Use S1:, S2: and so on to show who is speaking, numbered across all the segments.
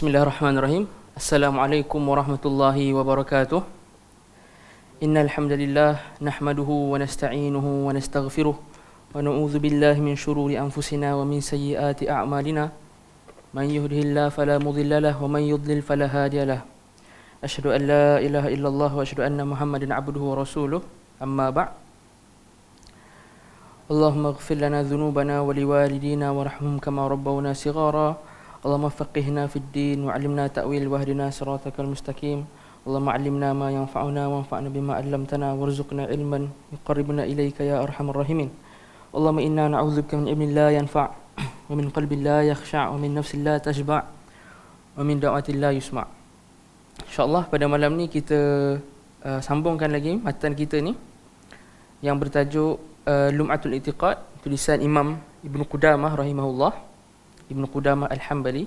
S1: Bismillahirrahmanirrahim. Assalamualaikum warahmatullahi wabarakatuh. Innal hamdalillah nahmaduhu wa nasta'inuhu wa nastaghfiruh wa na'udzu billahi min shururi anfusina wa min sayyiati a'malina. Man yahdihillahu fala mudilla lahu wa man yudlil fala hadiya lahu. Asyhadu an la ilaha illallah wa asyhadu anna Muhammadan 'abduhu wa rasuluh. Amma ba'd. Allahumma ighfir lana dhunubana wa liwalidina warhamhum kama rabbawna shighara. Allahumma faqihna fid din wa 'allimna ta'wil wa hdina siratakal mustaqim. Allahumma 'allimna ma yanfa'una wanfa'na bima 'allamtana warzuqna ilman yuqarribuna ilayka ya arhamar rahimin. Allahumma inna na'udzubika min ilmin la yanfa' wa min qalbin la yakhsha' wa min nafsin la tashba' wa min da'watin la yusma'. InsyaAllah pada malam ni kita sambungkan lagi matan kita ni yang bertajuk Lum'atul I'tiqad, tulisan Imam Ibn Qudamah rahimahullah, Ibn Qudamah Al-Hambali.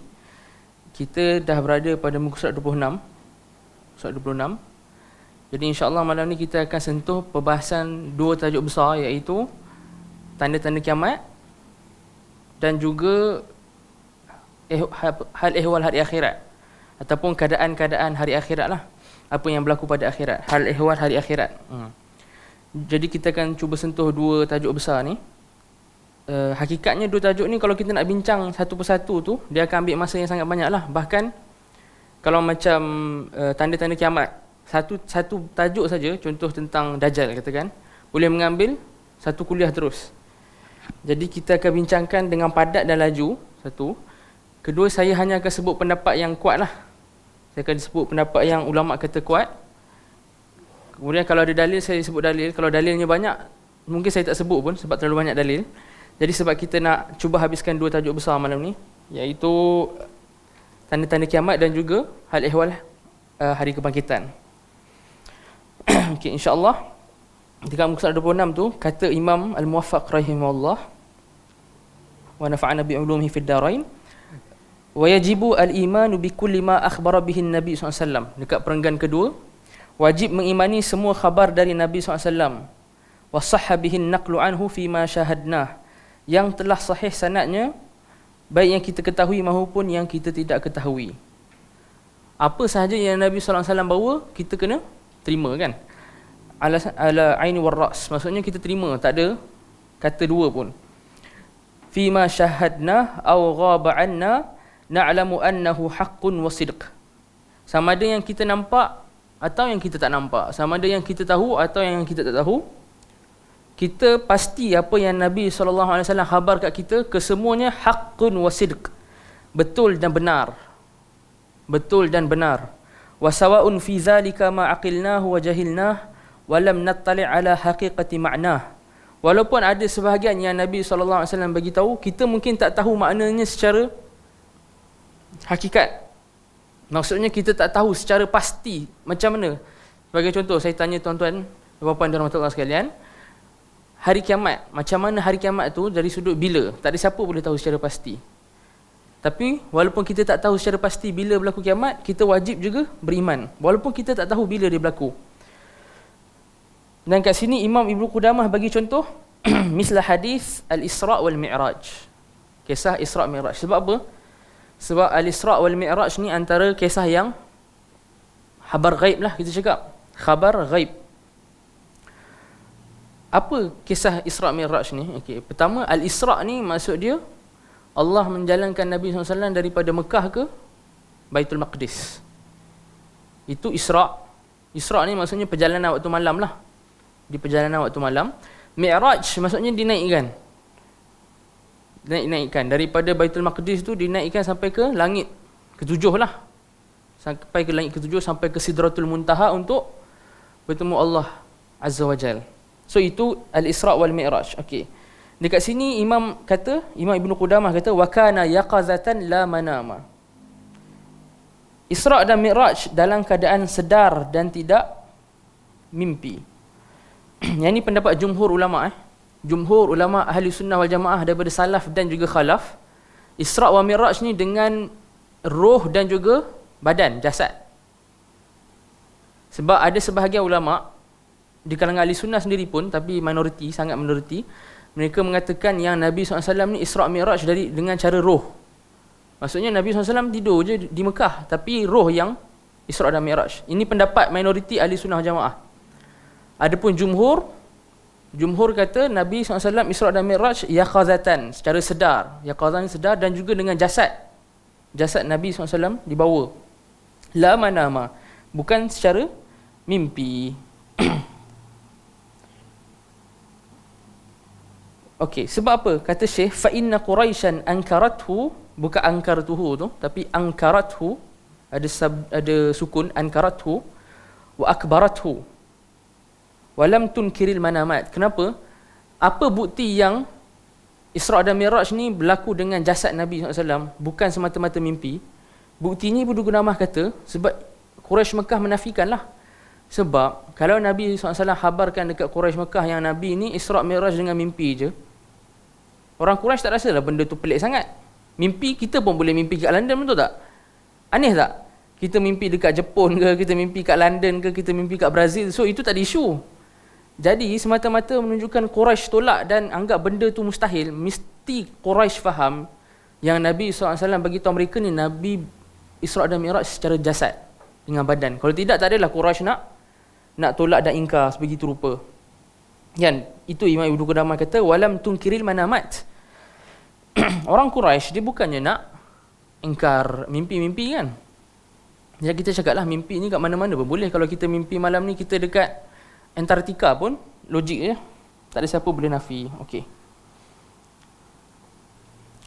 S1: Kita dah berada pada muka surat 26. Surat 26. Jadi insya-Allah malam ni kita akan sentuh perbahasan dua tajuk besar, iaitu tanda-tanda kiamat dan juga hal ehwal hari akhirat ataupun keadaan-keadaan hari akhirat lah. Apa yang berlaku pada akhirat, hal ehwal hari akhirat. Jadi kita akan cuba sentuh dua tajuk besar ni. Hakikatnya dua tajuk ni kalau kita nak bincang satu persatu tu, dia akan ambil masa yang sangat banyak lah. Bahkan kalau macam tanda-tanda kiamat, satu tajuk saja, contoh tentang Dajjal katakan, boleh mengambil satu kuliah terus. Jadi kita akan bincangkan dengan padat dan laju, satu. Kedua, saya hanya akan sebut pendapat yang kuat lah. Saya akan sebut pendapat yang ulama' kata kuat. Kemudian kalau ada dalil, saya sebut dalil. Kalau dalilnya banyak, mungkin saya tak sebut pun sebab terlalu banyak dalil. Jadi sebab kita nak cuba habiskan dua tajuk besar malam ni, iaitu tanda-tanda kiamat dan juga hal ehwal hari kebangkitan. Okay, insya-Allah dekat muka surat 26 tu kata Imam Al-Muwaffaq rahimahullah wa nafa'ana bi ulumihi fid darain, wa yajibu al-imanu bi kulli ma akhbara bihi an-nabi sallallahu alaihi wasallam. Dekat perenggan kedua, wajib mengimani semua khabar dari Nabi sallallahu alaihi wasallam, wa sahha bihi an-naqlu anhu fi ma syahadnah, yang telah sahih sanadnya, baik yang kita ketahui maupun yang kita tidak ketahui. Apa sahaja yang Nabi sallallahu alaihi wasallam bawa, kita kena terima kan. Ala aini war ra's, maksudnya kita terima, tak ada kata dua pun. Fi ma syahadna aw ghaba anna na'lamu annahu haqqun wa sidq. Sama ada yang kita nampak atau yang kita tak nampak, sama ada yang kita tahu atau yang kita tak tahu, kita pasti apa yang Nabi SAW khabar kat kita, kesemuanya haqqun wa sidq, betul dan benar. Betul dan benar. Wa sawa'un fi zalika ma aqilnahu wa jahilnah wa lam nattali' ala haqiqati ma'nah. Walaupun ada sebahagian yang Nabi SAW bagi tahu, kita mungkin tak tahu maknanya secara hakikat. Maksudnya kita tak tahu secara pasti macam mana. Sebagai contoh, saya tanya tuan-tuan, puan-puan dan rahmatullah sekalian, hari kiamat, macam mana hari kiamat tu dari sudut bila? Tak ada siapa boleh tahu secara pasti. Tapi walaupun kita tak tahu secara pasti bila berlaku kiamat, kita wajib juga beriman, walaupun kita tak tahu bila dia berlaku. Dan kat sini Imam Ibn Qudamah bagi contoh mislah hadis Al-Isra' wal Mi'raj. Kisah Isra' Mi'raj. Sebab apa? Sebab Al-Isra' wal Mi'raj ni antara kisah yang khabar ghaib lah, kita cakap khabar ghaib. Apa kisah Isra' Mi'raj ni? Okey, pertama, Al-Isra' ni maksud dia Allah menjalankan Nabi SAW daripada Mekah ke Baitul Maqdis. Itu Isra'. Isra' ni maksudnya perjalanan waktu malam lah. Di perjalanan waktu malam. Mi'raj maksudnya dinaikkan. Dinaikkan daripada Baitul Maqdis tu, dinaikkan sampai ke langit ketujuh lah. Sampai ke langit ketujuh, sampai ke Sidratul Muntaha untuk bertemu Allah Azza wa Jal. So itu Al-Isra' wal Mi'raj. Okey. Dekat sini Imam Ibn Qudamah kata wa kana yaqazatan la manama. Isra' dan Mi'raj dalam keadaan sedar dan tidak mimpi. Yang ini pendapat jumhur ulama. Jumhur ulama ahli sunnah wal jamaah daripada salaf dan juga khalaf. Isra' wa Mi'raj ni dengan roh dan juga badan, jasad. Sebab ada sebahagian ulama di kalangan ahli sunnah sendiri pun, tapi minoriti, sangat minoriti, mereka mengatakan yang Nabi SAW ni Isra' Mi'raj dengan cara roh. Maksudnya Nabi SAW tidur je di Mekah, tapi roh yang Isra' dan Mi'raj. Ini pendapat minoriti ahli sunnah jamaah. Adapun jumhur kata Nabi SAW Isra' dan Mi'raj yaqazatan, secara sedar. Yaqazan sedar, dan juga dengan jasad Nabi SAW dibawa. La manama, bukan secara mimpi. Okey, sebab apa? Kata Syekh, fa inna Quraisyan ankarathu, bukan angkartuhu tu, tapi angkarathu, ada sukun, angkarathu wa akbarathu wa lam tunkiril manamat. Kenapa? Apa bukti yang Isra' dan Mi'raj ni berlaku dengan jasad Nabi SAW, bukan semata-mata mimpi? Bukti ni Ibnu Qudamah kata, sebab Quraisy Mekah menafikanlah. Sebab kalau Nabi SAW khabarkan dekat Quraisy Mekah yang Nabi ni Isra' Mi'raj dengan mimpi je, orang Quraisy tak rasalah benda tu pelik sangat. Mimpi, kita pun boleh mimpi kat London, betul tak? Aneh tak? Kita mimpi dekat Jepun ke, kita mimpi kat London ke, kita mimpi kat Brazil. So itu tak ada isu. Jadi semata-mata menunjukkan Quraisy tolak dan anggap benda tu mustahil. Mesti Quraisy faham yang Nabi SAW bagi tahu mereka ni Nabi Isra' dan Mi'raj secara jasad, dengan badan. Kalau tidak, tak adalah Quraisy nak tolak dan ingkar sebegitu rupa. Kan? Itu Imam Ibnu Qudamah kata walam tunkiril manamat. Orang Quraisy dia bukannya nak ingkar mimpi-mimpi kan. Jadi kita cakaplah mimpi ni kat mana-mana pun boleh. Kalau kita mimpi malam ni kita dekat Antartika pun logik je. Tak ada siapa boleh nafi. Okey.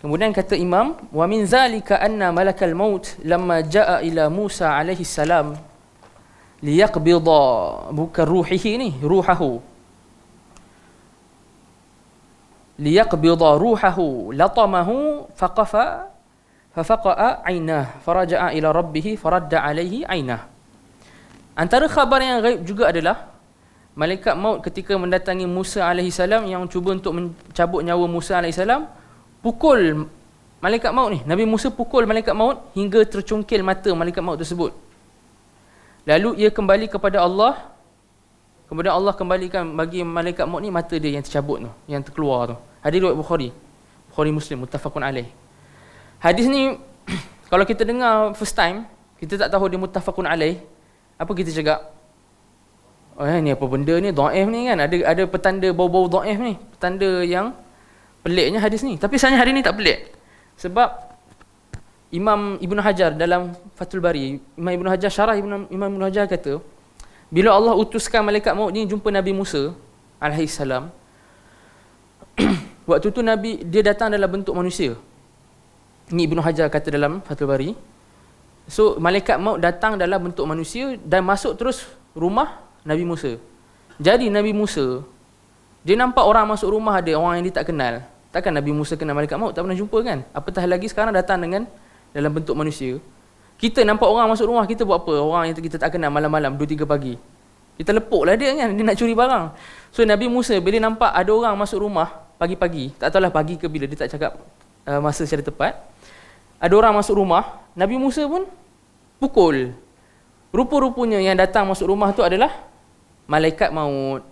S1: Kemudian kata Imam, wa min zalika anna malakal maut lamma jaa ila Musa alaihi salam liyaqbida, bukan ruhihi ni, ruhahu. Liyaqbida ruhahu latamahu faqa'a aynah faraja'a ila rabbih faradda alaihi aynah. Antara khabar yang gaib juga adalah malaikat maut ketika mendatangi Musa alaihi salam yang cuba untuk mencabut nyawa Musa alaihi salam, pukul malaikat maut ni. Nabi Musa pukul malaikat maut hingga tercungkil mata malaikat maut tersebut. Lalu ia kembali kepada Allah. Kemudian Allah kembalikan bagi malaikat maut ni mata dia yang tercabut tu, yang terkeluar tu. Hadis riwayat Bukhari Muslim, muttafaqun alaih. Hadis ni kalau kita dengar first time, kita tak tahu dia muttafaqun alaih, apa kita cakap? Oh ni apa benda ni, dhaif ni kan? Ada petanda bau-bau dhaif ni, petanda yang peliknya hadis ni. Tapi sebenarnya hadis ni tak pelik. Sebab Imam Ibn Hajar dalam Fathul Bari, Imam Ibn Hajar syarah Imam Ibn Hajar kata, bila Allah utuskan malaikat maut ni jumpa Nabi Musa alaihi salam, waktu tu Nabi dia datang dalam bentuk manusia. Ni Ibn Hajar kata dalam Fathul Bari. So malaikat maut datang dalam bentuk manusia dan masuk terus rumah Nabi Musa. Jadi Nabi Musa dia nampak orang masuk rumah dia, orang yang dia tak kenal. Takkan Nabi Musa kenal malaikat maut? Tak pernah jumpa kan? Apatah lagi sekarang datang dengan dalam bentuk manusia. Kita nampak orang masuk rumah, kita buat apa? Orang yang kita tak kenal malam-malam 2-3 pagi. Kita lepuk lah dia kan, dia nak curi barang. So Nabi Musa bila nampak ada orang masuk rumah pagi-pagi, tak tahulah pagi ke bila, dia tak cakap masa secara tepat. Ada orang masuk rumah, Nabi Musa pun pukul. Rupa-rupanya yang datang masuk rumah tu adalah malaikat maut.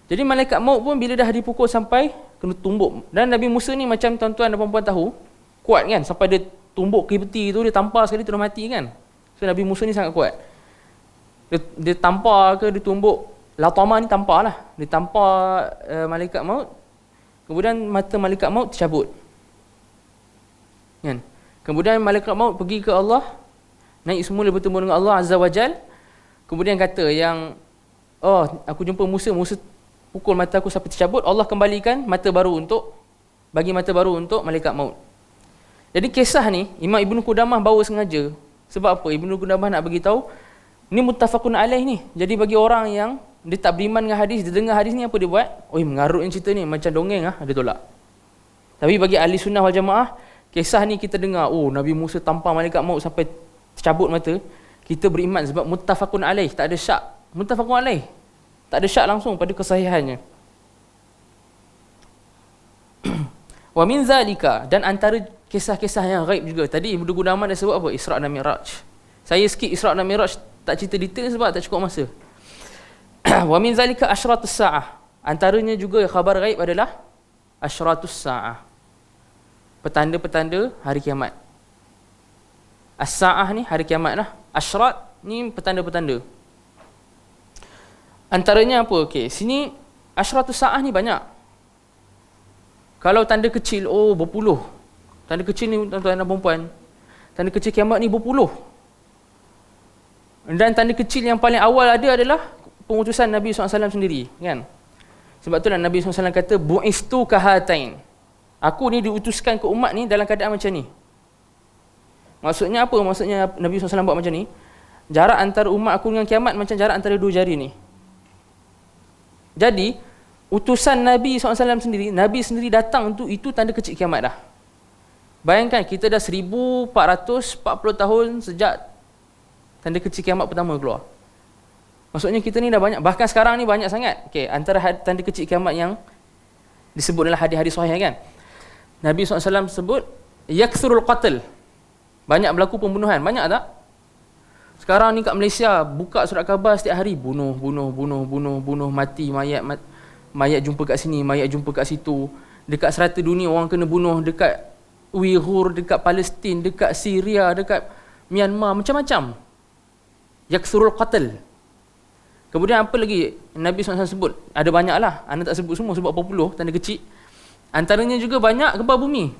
S1: Jadi malaikat maut pun bila dah dipukul sampai kena tumbuk. Dan Nabi Musa ni macam tuan-tuan dan puan-puan tahu, kuat kan, sampai dia tumbuk ke peti tu, dia tampar sekali terus mati kan. So Nabi Musa ni sangat kuat. Dia tampar ke, dia tumbuk, latama ni tampar lah. Dia tampar malaikat maut, kemudian mata malaikat maut tercabut kan. Kemudian malaikat maut pergi ke Allah, naik semula bertemu dengan Allah Azza wa Jal. Kemudian kata yang, oh aku jumpa Musa, Musa pukul mata aku sampai tercabut. Allah kembalikan mata baru bagi mata baru untuk malaikat maut. Jadi kisah ni Imam Ibnu Qudamah bawa sengaja. Sebab apa? Ibnu Qudamah nak bagi tahu ni muttafaqun alaih ni. Jadi bagi orang yang dia tak beriman dengan hadis, dia dengar hadis ni apa dia buat? Oi, mengarut yang cerita ni macam dongeng dia tolak. Tapi bagi ahli sunnah wal jamaah, kisah ni kita dengar, oh Nabi Musa tampar malaikat maut sampai tercabut mata, kita beriman sebab muttafaqun alaih, tak ada syak. Muttafaqun alaih, tak ada syak langsung pada kesahihannya. Wa min zalika, dan antara kisah-kisah yang gaib juga. Tadi Ibnu Qudamah dah sebut apa? Isra' dan Mi'raj. Saya skip Isra' dan Mi'raj, tak cerita detail sebab tak cukup masa. Wa min zalika asyratus sa'ah. Antaranya juga khabar gaib adalah asyratus sa'ah. Petanda-petanda hari kiamat. As-sa'ah ni hari kiamat lah. Asyrat ni petanda-petanda. Antaranya apa? Okey, sini asyratus sa'ah ni banyak. Kalau tanda kecil, berpuluh. Tanda kecil ni tuan-tuan dan puan-puan, tanda kecil kiamat ni berpuluh. Dan tanda kecil yang paling awal ada adalah pengutusan Nabi SAW sendiri, kan? Sebab itulah Nabi SAW kata, bu'istu kahatain. Aku ni diutuskan ke umat ni dalam keadaan macam ni. Maksudnya apa? Maksudnya Nabi SAW buat macam ni, jarak antara umat aku dengan kiamat macam jarak antara dua jari ni. Jadi, utusan Nabi SAW sendiri, Nabi sendiri datang tu, itu tanda kecil kiamat dah. Bayangkan, kita dah 1440 tahun sejak tanda kecil kiamat pertama keluar. Maksudnya kita ni dah banyak, bahkan sekarang ni banyak sangat. Okay, antara tanda kecil kiamat yang disebut dalam hadis-hadis sahih kan, Nabi SAW sebut, yakthurul qatl, banyak berlaku pembunuhan. Banyak tak? Sekarang ni kat Malaysia, buka surat khabar setiap hari, bunuh, mati, mayat jumpa kat sini, mayat jumpa kat situ. Dekat serata dunia orang kena bunuh, dekat Uyghur, dekat Palestin, dekat Syria, dekat Myanmar, macam-macam. Yakthurul qatl. Kemudian apa lagi Nabi SAW sebut? Ada banyak lah, anda tak sebut semua sebab berapa puluh tanda kecil. Antaranya juga banyak gempa bumi.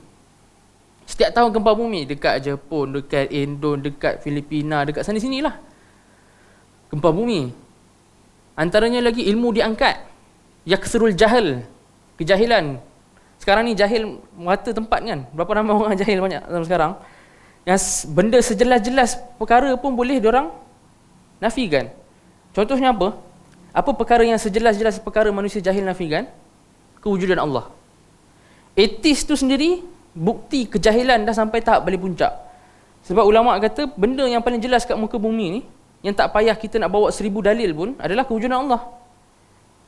S1: Setiap tahun gempa bumi, dekat Jepun, dekat Indon, dekat Filipina, dekat sana sini lah. Gempa bumi. Antaranya lagi ilmu diangkat. Yakthurul jahil, kejahilan. Sekarang ni jahil merata tempat kan. Berapa ramai orang jahil banyak zaman sekarang. Yang benda sejelas-jelas perkara pun boleh diorang nafikan. Contohnya apa? Apa perkara yang sejelas-jelas perkara manusia jahil nafikan? Kewujudan Allah. Etis tu sendiri bukti kejahilan dah sampai tahap paling puncak. Sebab ulama' kata benda yang paling jelas kat muka bumi ni, yang tak payah kita nak bawa 1000 dalil pun, adalah kewujudan Allah.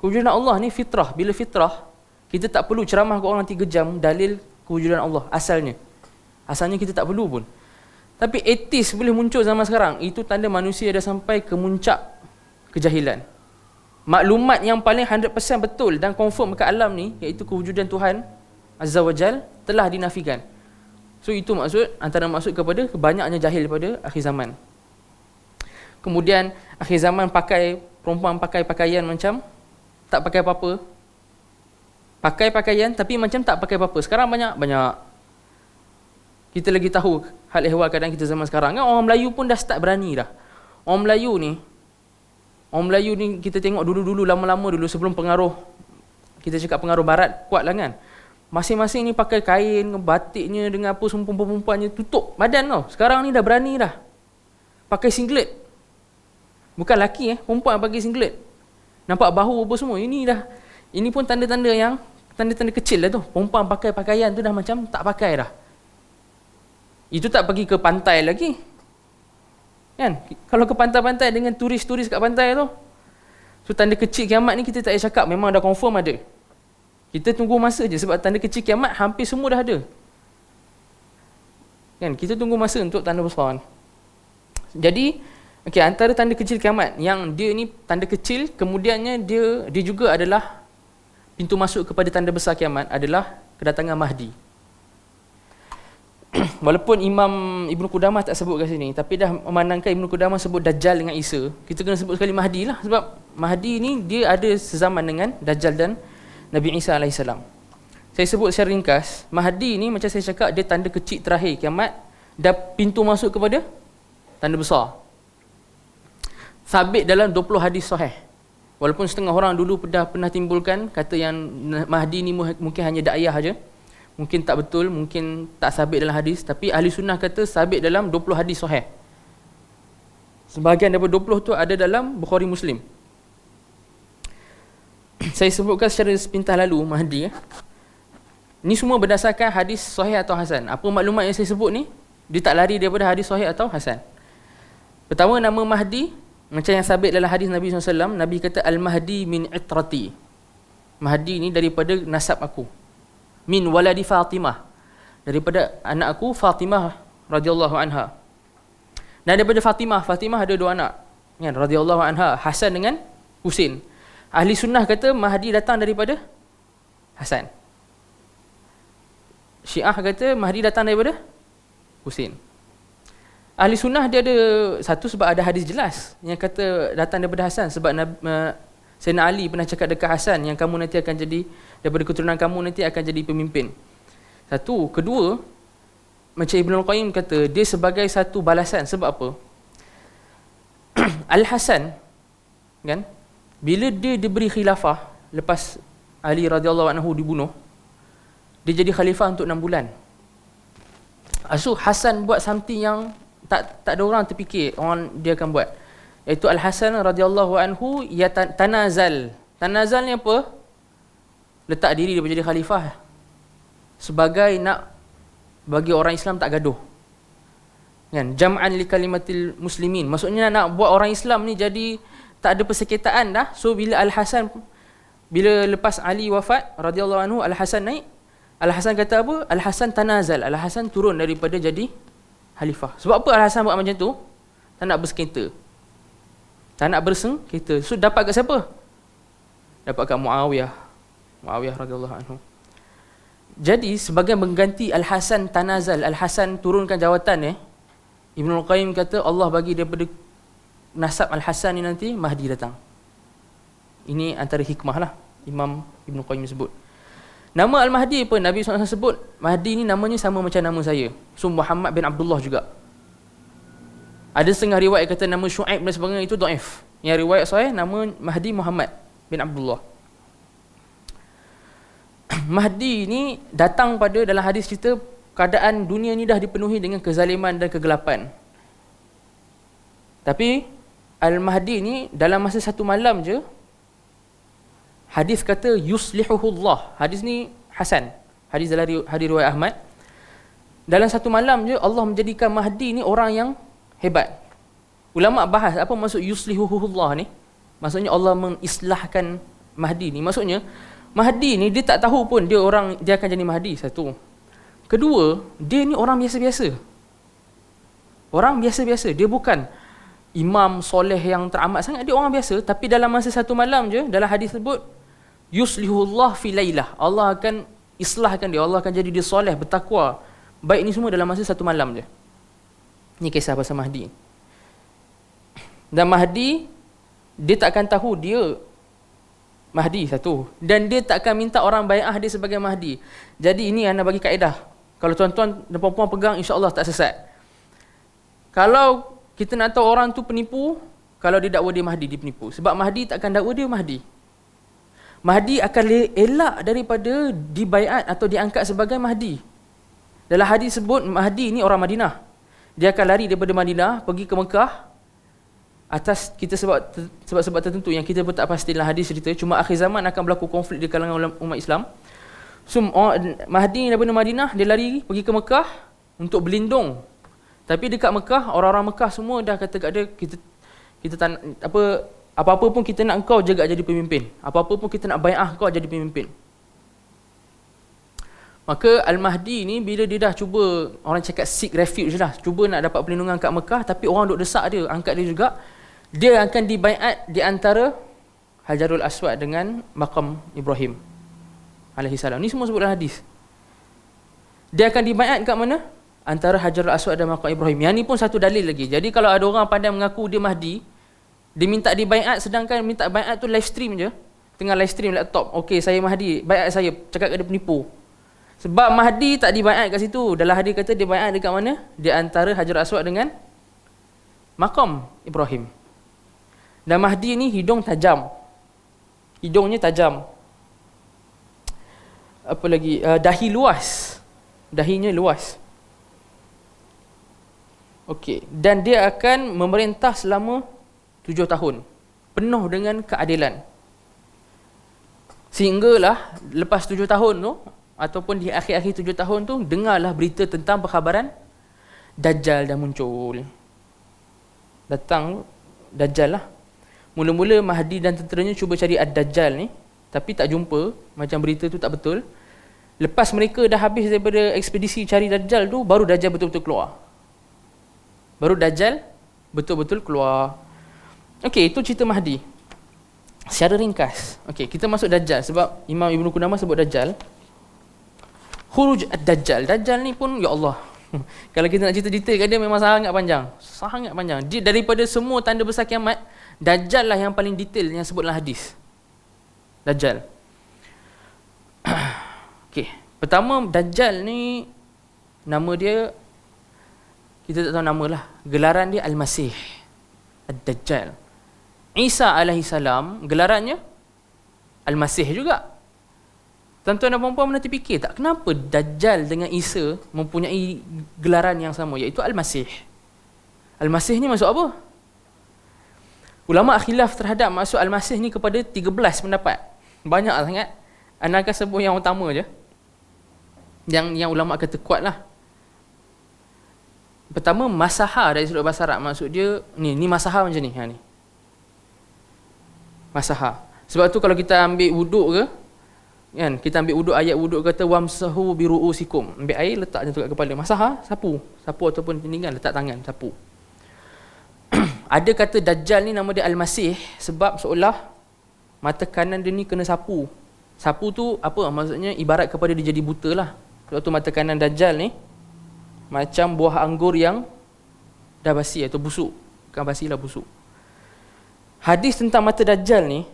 S1: Kewujudan Allah ni fitrah. Bila fitrah, kita tak perlu ceramah ke orang 3 jam dalil kewujudan Allah asalnya. Asalnya kita tak perlu pun. Tapi etis boleh muncul zaman sekarang, itu tanda manusia dah sampai ke muncak kejahilan. Maklumat yang paling 100% betul dan confirm kat alam ni, iaitu kewujudan Tuhan Azza wa Jal, telah dinafikan. So itu maksud, antara maksud kepada banyaknya jahil pada akhir zaman. Kemudian akhir zaman perempuan pakai pakaian macam tak pakai apa-apa. Pakai pakaian tapi macam tak pakai apa-apa. Sekarang banyak kita lagi tahu hal ehwal keadaan kita zaman sekarang kan. Orang Melayu pun dah start berani dah. Orang Melayu ni kita tengok dulu lama-lama dulu sebelum pengaruh, kita cakap pengaruh barat kuat lah kan. Masing-masing ni pakai kain, batiknya dengan apa semua perempuannya tutup badan tau. Sekarang ni dah berani dah. Pakai singlet. Bukan lelaki perempuan pakai singlet. Nampak bahu apa semua. Ini pun tanda-tanda yang tanda-tanda kecil lah tu. Perempuan pakai pakaian tu dah macam tak pakai dah. Itu tak pergi ke pantai lagi. Kan? Kalau ke pantai-pantai dengan turis-turis kat pantai tu. So tanda kecil kiamat ni kita tak payah cakap, memang dah confirm ada. Kita tunggu masa je sebab tanda kecil kiamat hampir semua dah ada. Kan? Kita tunggu masa untuk tanda besar ni. Jadi, antara tanda kecil kiamat yang dia ni tanda kecil, kemudiannya dia juga adalah pintu masuk kepada tanda besar kiamat adalah kedatangan Mahdi. Walaupun Imam Ibn Qudamah tak sebut kat sini, tapi dah memandangkan Ibn Qudamah sebut Dajjal dengan Isa, kita kena sebut sekali Mahdi lah. Sebab Mahdi ni dia ada sezaman dengan Dajjal dan Nabi Isa AS. Saya sebut secara ringkas, Mahdi ni macam saya cakap, dia tanda kecil terakhir kiamat, dah pintu masuk kepada tanda besar. Sabit dalam 20 hadis sahih. Walaupun setengah orang dulu pernah timbulkan kata yang Mahdi ni mungkin hanya dakwah saja. Mungkin tak betul, mungkin tak sabit dalam hadis, tapi ahli sunnah kata sabit dalam 20 hadis sahih. Sebahagian daripada 20 tu ada dalam Bukhari Muslim. Saya sebutkan secara sepintas lalu Mahdi. Ini semua berdasarkan hadis sahih atau hasan. Apa maklumat yang saya sebut ni, dia tak lari daripada hadis sahih atau hasan. Pertama, nama Mahdi macam yang sabit dalam hadis Nabi SAW. Nabi kata Al-Mahdi min itrati. Mahdi ni daripada nasab aku. Min waladi Fatimah, daripada anak aku Fatimah radhiyallahu anha. Dan daripada Fatimah ada 2 anak kan, radhiyallahu anha, Hasan dengan Husin. Ahli sunnah kata Mahdi datang daripada Hasan. Syiah kata Mahdi datang daripada Husin. Ahli sunnah dia ada satu sebab ada hadis jelas yang kata datang daripada Hasan sebab Sayyidina Ali pernah cakap dekat Hasan yang kamu nanti akan jadi daripada keturunan kamu nanti akan jadi pemimpin. Satu, kedua macam Ibnul Qayyim kata dia sebagai satu balasan sebab apa? Al-Hasan kan bila dia diberi khilafah lepas Ali radhiyallahu anhu dibunuh, dia jadi khalifah untuk 6 bulan. So Hasan buat something yang tak ada orang terfikir orang dia akan buat, iaitu Al-Hasan radhiyallahu anhu ia tanazal. Tanazal ni apa? Letak diri dia menjadi khalifah sebagai nak bagi orang Islam tak gaduh kan, jam'an li kalimatil muslimin, maksudnya nak buat orang Islam ni jadi tak ada persekitaan dah. So bila Al-Hasan, bila lepas Ali wafat radhiyallahu anhu, Al-Hasan naik, Al-Hasan kata apa? Al-Hasan tanazal, Al-Hasan turun daripada jadi khalifah. Sebab apa Al-Hasan buat macam tu? Tak nak bersengketa, tak nak bersengketa. So dapat kat siapa? Dapat kat Muawiyah radhiyallahu anhu. Jadi sebagai mengganti Al-Hasan tanazal, Al-Hasan turunkan jawatan Ibnul Qayyim kata Allah bagi daripada nasab Al-Hasan ni nanti Mahdi datang. Ini antara hikmah lah Imam Ibnul Qayyim sebut. Nama Al-Mahdi apa? Nabi SAW sebut Mahdi ni namanya sama macam nama saya. So Muhammad bin Abdullah juga. Ada setengah riwayat kata nama Syuaib dan sebagainya, itu dhaif. Yang riwayat sahih nama Mahdi Muhammad bin Abdullah. Mahdi ni datang pada dalam hadis cerita keadaan dunia ni dah dipenuhi dengan kezaliman dan kegelapan. Tapi Al-Mahdi ni dalam masa satu malam je, hadis kata yuslihuhullah. Hadis ni Hasan. Hadis dalam hadis riwayat Ahmad. Dalam satu malam je Allah menjadikan Mahdi ni orang yang hebat. Ulama bahas apa maksud yuslihuhullah ni? Maksudnya Allah mengislahkan Mahdi ni. Maksudnya Mahdi ni dia tak tahu pun dia akan jadi Mahdi, satu. Kedua, dia ni orang biasa-biasa. Orang biasa-biasa. Dia bukan imam soleh yang teramat sangat, dia orang biasa. Tapi dalam masa satu malam je, dalam hadis sebut yuslihullah fi lailah, Allah akan islahkan dia, Allah akan jadi dia soleh, bertakwa. Baik ni semua dalam masa satu malam je. Ni kisah pasal Mahdi. Dan Mahdi, dia tak akan tahu dia Mahdi, satu. Dan dia tak akan minta orang bai'ah dia sebagai Mahdi. Jadi ini anda bagi kaedah. Kalau tuan-tuan dan puan-puan pegang, insya-Allah tak sesat. Kalau kita nak tahu orang tu penipu, kalau dia dakwa dia Mahdi, dia penipu. Sebab Mahdi tak akan dakwa dia Mahdi. Mahdi akan elak daripada dibaiat atau diangkat sebagai Mahdi. Dalam hadis sebut Mahdi ni orang Madinah. Dia akan lari daripada Madinah pergi ke Mekah atas kita sebab tertentu yang kita pun tak pasti dalam hadis cerita. Cuma akhir zaman akan berlaku konflik di kalangan umat Islam. So Mahdi daripada Madinah dia lari pergi ke Mekah untuk berlindung. Tapi dekat Mekah orang-orang Mekah semua dah kata kat dia, kita tak apa-apa pun kita nak engkau jaga jadi pemimpin. Apa-apa pun kita nak bai'ah kau jadi pemimpin. Maka Al-Mahdi ni bila dia dah cuba, orang cakap seek refuge lah, cuba nak dapat perlindungan kat Mekah, tapi orang duk desak dia, angkat dia juga, dia akan dibaiat di antara Hajarul Aswad dengan Maqam Ibrahim alaihi salam. Ni semua sebut dalam hadis. Dia akan dibaiat kat mana? Antara Hajarul Aswad dan Maqam Ibrahim. Yang ni pun satu dalil lagi. Jadi kalau ada orang pandai mengaku dia Mahdi, dia minta dibaiat, sedangkan minta baiat tu live stream je, tengah live stream laptop, okey saya Mahdi, baiat saya, cakap dia penipu. Sebab Mahdi tak dibaiat kat situ. Dalam hadis kata dia baiat dekat mana? Di antara Hajarul Aswad dengan Maqam Ibrahim. Dan Mahdi ni hidung tajam. Hidungnya tajam. Apa lagi? Dahi luas. Dahinya luas. Okey. Dan dia akan memerintah selama 7 tahun. Penuh dengan keadilan. Sehinggalah lepas 7 tahun tu, ataupun di akhir-akhir 7 tahun tu, dengarlah berita tentang perkhabaran Dajjal dah muncul. Datang Dajjal lah. Mula-mula Mahdi dan tenteranya cuba cari Ad-Dajjal ni, tapi tak jumpa, macam berita tu tak betul. Lepas mereka dah habis daripada ekspedisi cari Dajjal tu, baru Dajjal betul-betul keluar. Baru Dajjal betul-betul keluar. Okey, itu cerita Mahdi. Secara ringkas. Okey, kita masuk Dajjal sebab Imam Ibn Qudamah sebut Dajjal. Khuruj Ad-Dajjal. Dajjal ni pun, ya Allah, Kalau kita nak cerita detail kat dia memang sangat panjang. Sangat panjang. Dia, daripada semua tanda besar kiamat, Dajjal lah yang paling detail yang sebut dalam hadis. Dajjal. Okey. Pertama, Dajjal ni nama dia kita tak tahu nama lah. Gelaran dia Al-Masih. Ad-Dajjal. Isa alaihissalam gelarannya Al-Masih juga. Tuan-tuan dan puan-puan nanti fikir tak kenapa Dajjal dengan Isa mempunyai gelaran yang sama, iaitu Al-Masih. Al-Masih ni maksud apa? Ulama khilaf terhadap maksud Al-Masih ni kepada 13 pendapat. Banyak sangat. Anda akan sebut yang utama je. Yang ulama kata kuat lah. Pertama, masaha dari sudut bahasa Arab. Maksud dia, ni masaha macam ni. Ni. Masaha. Sebab tu kalau kita ambil wuduk ke, kan, kita ambil wuduk, ayat wuduk kata wamsahu biru'usikum. Ambil air, letak je tu kat kepala. Masaha, sapu. Sapu ataupun pinggan, letak tangan, sapu. Ada kata Dajjal ni nama dia Al-Masih sebab seolah mata kanan dia ni kena sapu. Sapu tu apa? Maksudnya ibarat kepada dia jadi buta lah. Sebab tu mata kanan Dajjal ni macam buah anggur yang dah basi atau busuk. Bukan basi lah, busuk. Hadis tentang mata Dajjal ni,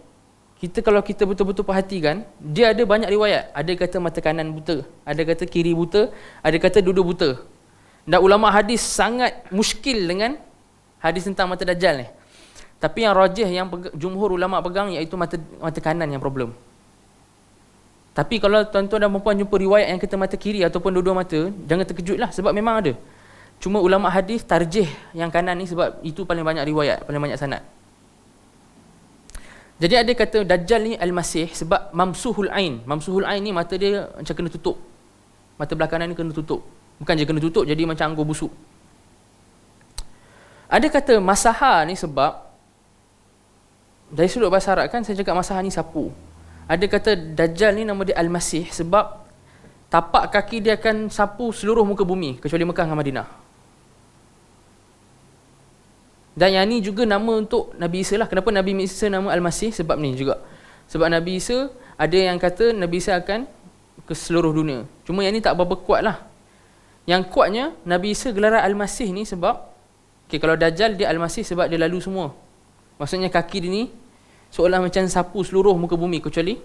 S1: kalau kita betul-betul perhatikan, dia ada banyak riwayat. Ada kata mata kanan buta, ada kata kiri buta, ada kata dua-dua buta. Dan ulama hadis sangat muskil dengan hadis tentang mata Dajjal ni. Tapi yang rajih, yang jumhur ulama pegang, iaitu mata kanan yang problem. Tapi kalau tuan-tuan dan puan-puan jumpa riwayat yang kata mata kiri ataupun dua-dua mata, jangan terkejutlah sebab memang ada. Cuma ulama hadis tarjih yang kanan ni sebab itu paling banyak riwayat, paling banyak sanad. Jadi ada kata Dajjal ni Al-Masih sebab mamsuhul ain. Mamsuhul ain ni mata dia macam kena tutup. Mata belah kanan ni kena tutup. Bukan je kena tutup, jadi macam anggur busuk. Ada kata masaha ni sebab dari sudut bahasa Arab kan saya cakap masaha ni sapu. Ada kata Dajjal ni nama dia Al-Masih sebab tapak kaki dia akan sapu seluruh muka bumi kecuali Mekah dan Madinah. Dan yang ni juga nama untuk Nabi Isa lah. Kenapa Nabi Isa nama Al-Masih? Sebab ni juga. Sebab Nabi Isa, ada yang kata Nabi Isa akan ke seluruh dunia. Cuma yang ni tak berapa kuat lah. Yang kuatnya Nabi Isa gelaran Al-Masih ni sebab kalau Dajjal dia Al-Masih sebab dia lalu semua. Maksudnya kaki dia ni seolah macam sapu seluruh muka bumi kecuali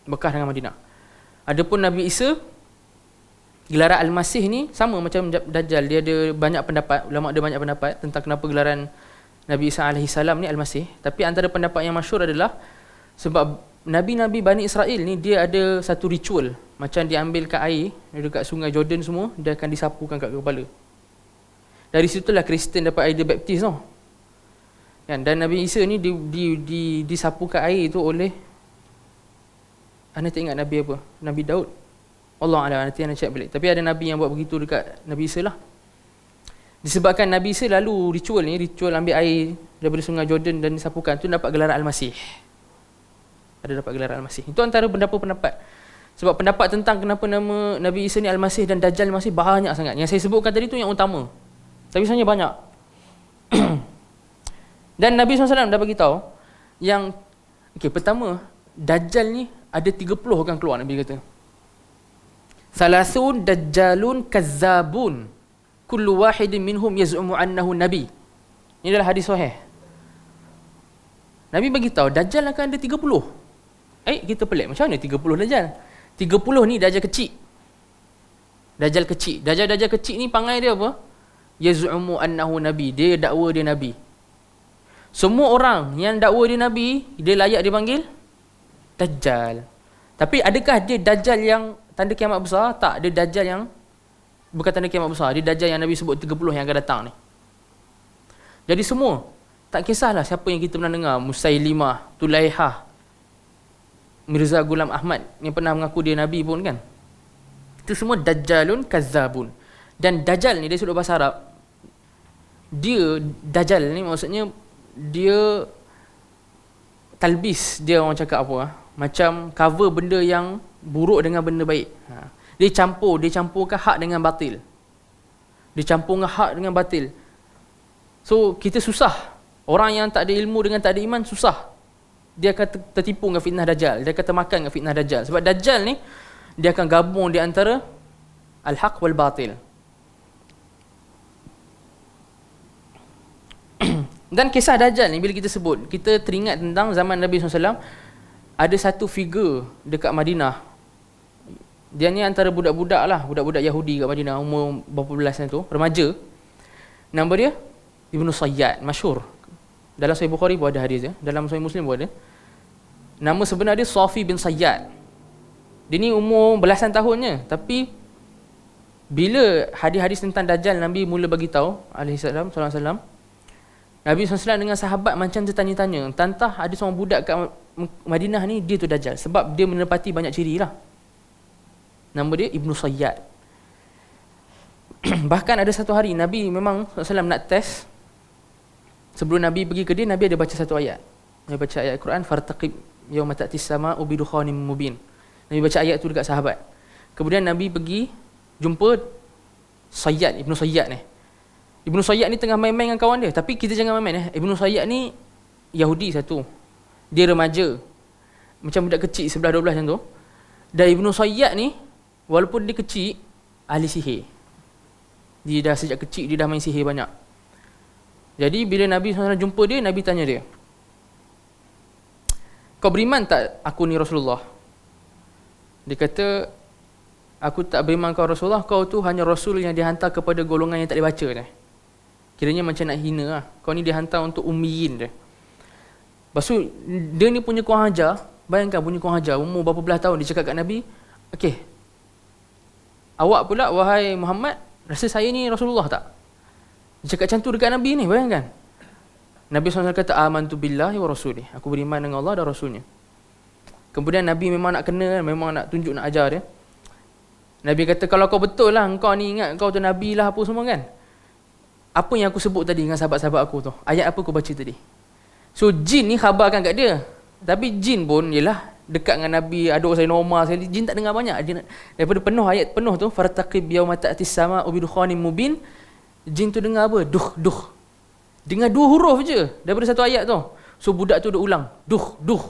S1: Mekah dengan Madinah. Adapun Nabi Isa gelaran Al-Masih ni sama macam Dajjal. Dia ada banyak pendapat, ulama ada banyak pendapat tentang kenapa gelaran Nabi Isa alaihissalam ni Al-Masih. Tapi antara pendapat yang masyhur adalah sebab Nabi-Nabi Bani Israel ni dia ada satu ritual. Macam dia ambilkan air dekat sungai Jordan semua, dia akan disapukan kat kepala. Dari situlah Kristian dapat air dia baptis tau. Kan? Dan Nabi Isa ni disapukan air itu oleh, anda tak ingat Nabi apa? Nabi Daud. Allah Alam, nanti anda check balik. Tapi ada Nabi yang buat begitu dekat Nabi Isa lah. Disebabkan Nabi Isa lalu ritual ambil air daripada sungai Jordan dan disapukan, tu dapat gelaran Al-Masih. Ada dapat gelaran Al-Masih. Itu antara pendapat-pendapat. Sebab pendapat tentang kenapa nama Nabi Isa ni Al-Masih dan Dajjal Al-Masih banyak sangat. Yang saya sebutkan tadi tu yang utama. Tapi sebenarnya banyak. Dan Nabi SAW dah bagi tahu yang pertama Dajjal ni ada 30 orang keluar, Nabi kata. Salasun dajjalun kazzabun kullu wahidin minhum yaz'umu annahu nabi. Ini adalah hadis sahih. Nabi bagi tahu Dajjal akan ada 30. Kita pelik, macam mana 30 Dajjal? 30 ni Dajjal kecil. Dajjal kecil. Dajjal kecil ni pangai dia apa? Yaz'umu annahu nabi. Dia dakwa dia nabi. Semua orang yang dakwa dia nabi, dia layak dipanggil Dajjal. Tapi adakah dia Dajjal yang tanda kiamat besar? Tak, dia Dajjal yang bukan tanda kiamat besar. Dia Dajjal yang Nabi sebut 30 yang akan datang ni. Jadi semua, tak kisahlah siapa yang kita pernah dengar, Musailimah, Tulaihah, Mirza Ghulam Ahmad yang pernah mengaku dia Nabi pun kan. Itu semua Dajjalun Kazzabun. Dan Dajjal ni dari sudut bahasa Arab, dia Dajjal ni maksudnya dia talbis, dia orang cakap apa macam cover benda yang buruk dengan benda baik. Dia campurkan hak dengan batil. Dia campurkan hak dengan batil. So kita susah. Orang yang tak ada ilmu dengan tak ada iman susah. Dia akan tertipu dengan fitnah Dajjal. Dia akan termakan dengan fitnah Dajjal. Sebab Dajjal ni dia akan gabung di antara al-haq wal batil. Dan kisah Dajjal ni bila kita sebut, kita teringat tentang zaman Nabi SAW. Ada satu figure dekat Madinah. Dia ni antara budak-budak lah, budak-budak Yahudi kat Madinah, umur berapa belas tu, remaja. Nama dia Ibnu Sayyad, masyhur. Dalam Sahih Bukhari pun ada hadis dia, dalam Sahih Muslim pun ada. Nama sebenar dia Safi bin Sayyad. Dia ni umur belasan tahunnya, tapi bila hadis-hadis tentang Dajjal Nabi mula bagi tahu alaihi salam sallallahu alaihi wasallam, Nabi SAW dengan sahabat macam tertanya-tanya, tantah ada seorang budak kat Madinah ni dia tu Dajjal, sebab dia menepati banyak ciri lah. Nama dia Ibnu Sayyad. Bahkan ada satu hari Nabi memang SAW nak test. Sebelum Nabi pergi ke dia, Nabi ada baca satu ayat. Nabi baca ayat Al-Quran, fartaqib yawma ta'tis sama'u bidukhanin mubin. Nabi baca ayat tu dekat sahabat. Kemudian Nabi pergi jumpa Sayyad, Ibnu Sayyad ni. Ibnu Sayyad ni tengah main-main dengan kawan dia. Tapi kita jangan main-main. Ibnu Sayyad ni Yahudi satu. Dia remaja. Macam budak kecil 11-12 macam tu. Dan Ibnu Sayyad ni, walaupun dia kecil, ahli sihir. Dia dah sejak kecil, dia dah main sihir banyak. Jadi bila Nabi SAW jumpa dia, Nabi tanya dia, kau beriman tak aku ni Rasulullah? Dia kata, aku tak beriman kau Rasulullah, kau tu hanya Rasul yang dihantar kepada golongan yang tak boleh baca ni. Kiranya macam nak hina lah. Kau ni dihantar untuk ummiyin dia. Lepas tu, dia ni punya kurang ajar. Bayangkan punya kurang ajar, umur berapa belas tahun. Dia cakap kat Nabi, okey, awak pula wahai Muhammad, rasa saya ni Rasulullah tak? Dia cakap macam tu dekat Nabi ni, bayangkan. Nabi SAW kata, amantu billahi wa rasulih. Aku beriman dengan Allah dan Rasulnya. Kemudian Nabi memang nak kena, memang nak tunjuk, nak ajar dia. Nabi kata, kalau kau betul lah, kau ni ingat kau tu Nabi lah apa semua kan. Apa yang aku sebut tadi dengan sahabat-sahabat aku tu, ayat apa aku baca tadi. So jin ni khabarkan kat dia. Tapi jin pun yelah dekat dengan Nabi, ada orang normal sekali, jin tak dengar banyak. Dia, daripada penuh ayat penuh tu, fartaqib yauma ta'tis sama'u bidukhanin mubin, jin tu dengar apa? Duh, duh. Dengar 2 huruf je daripada satu ayat tu. So budak tu dia ulang, duh, duh.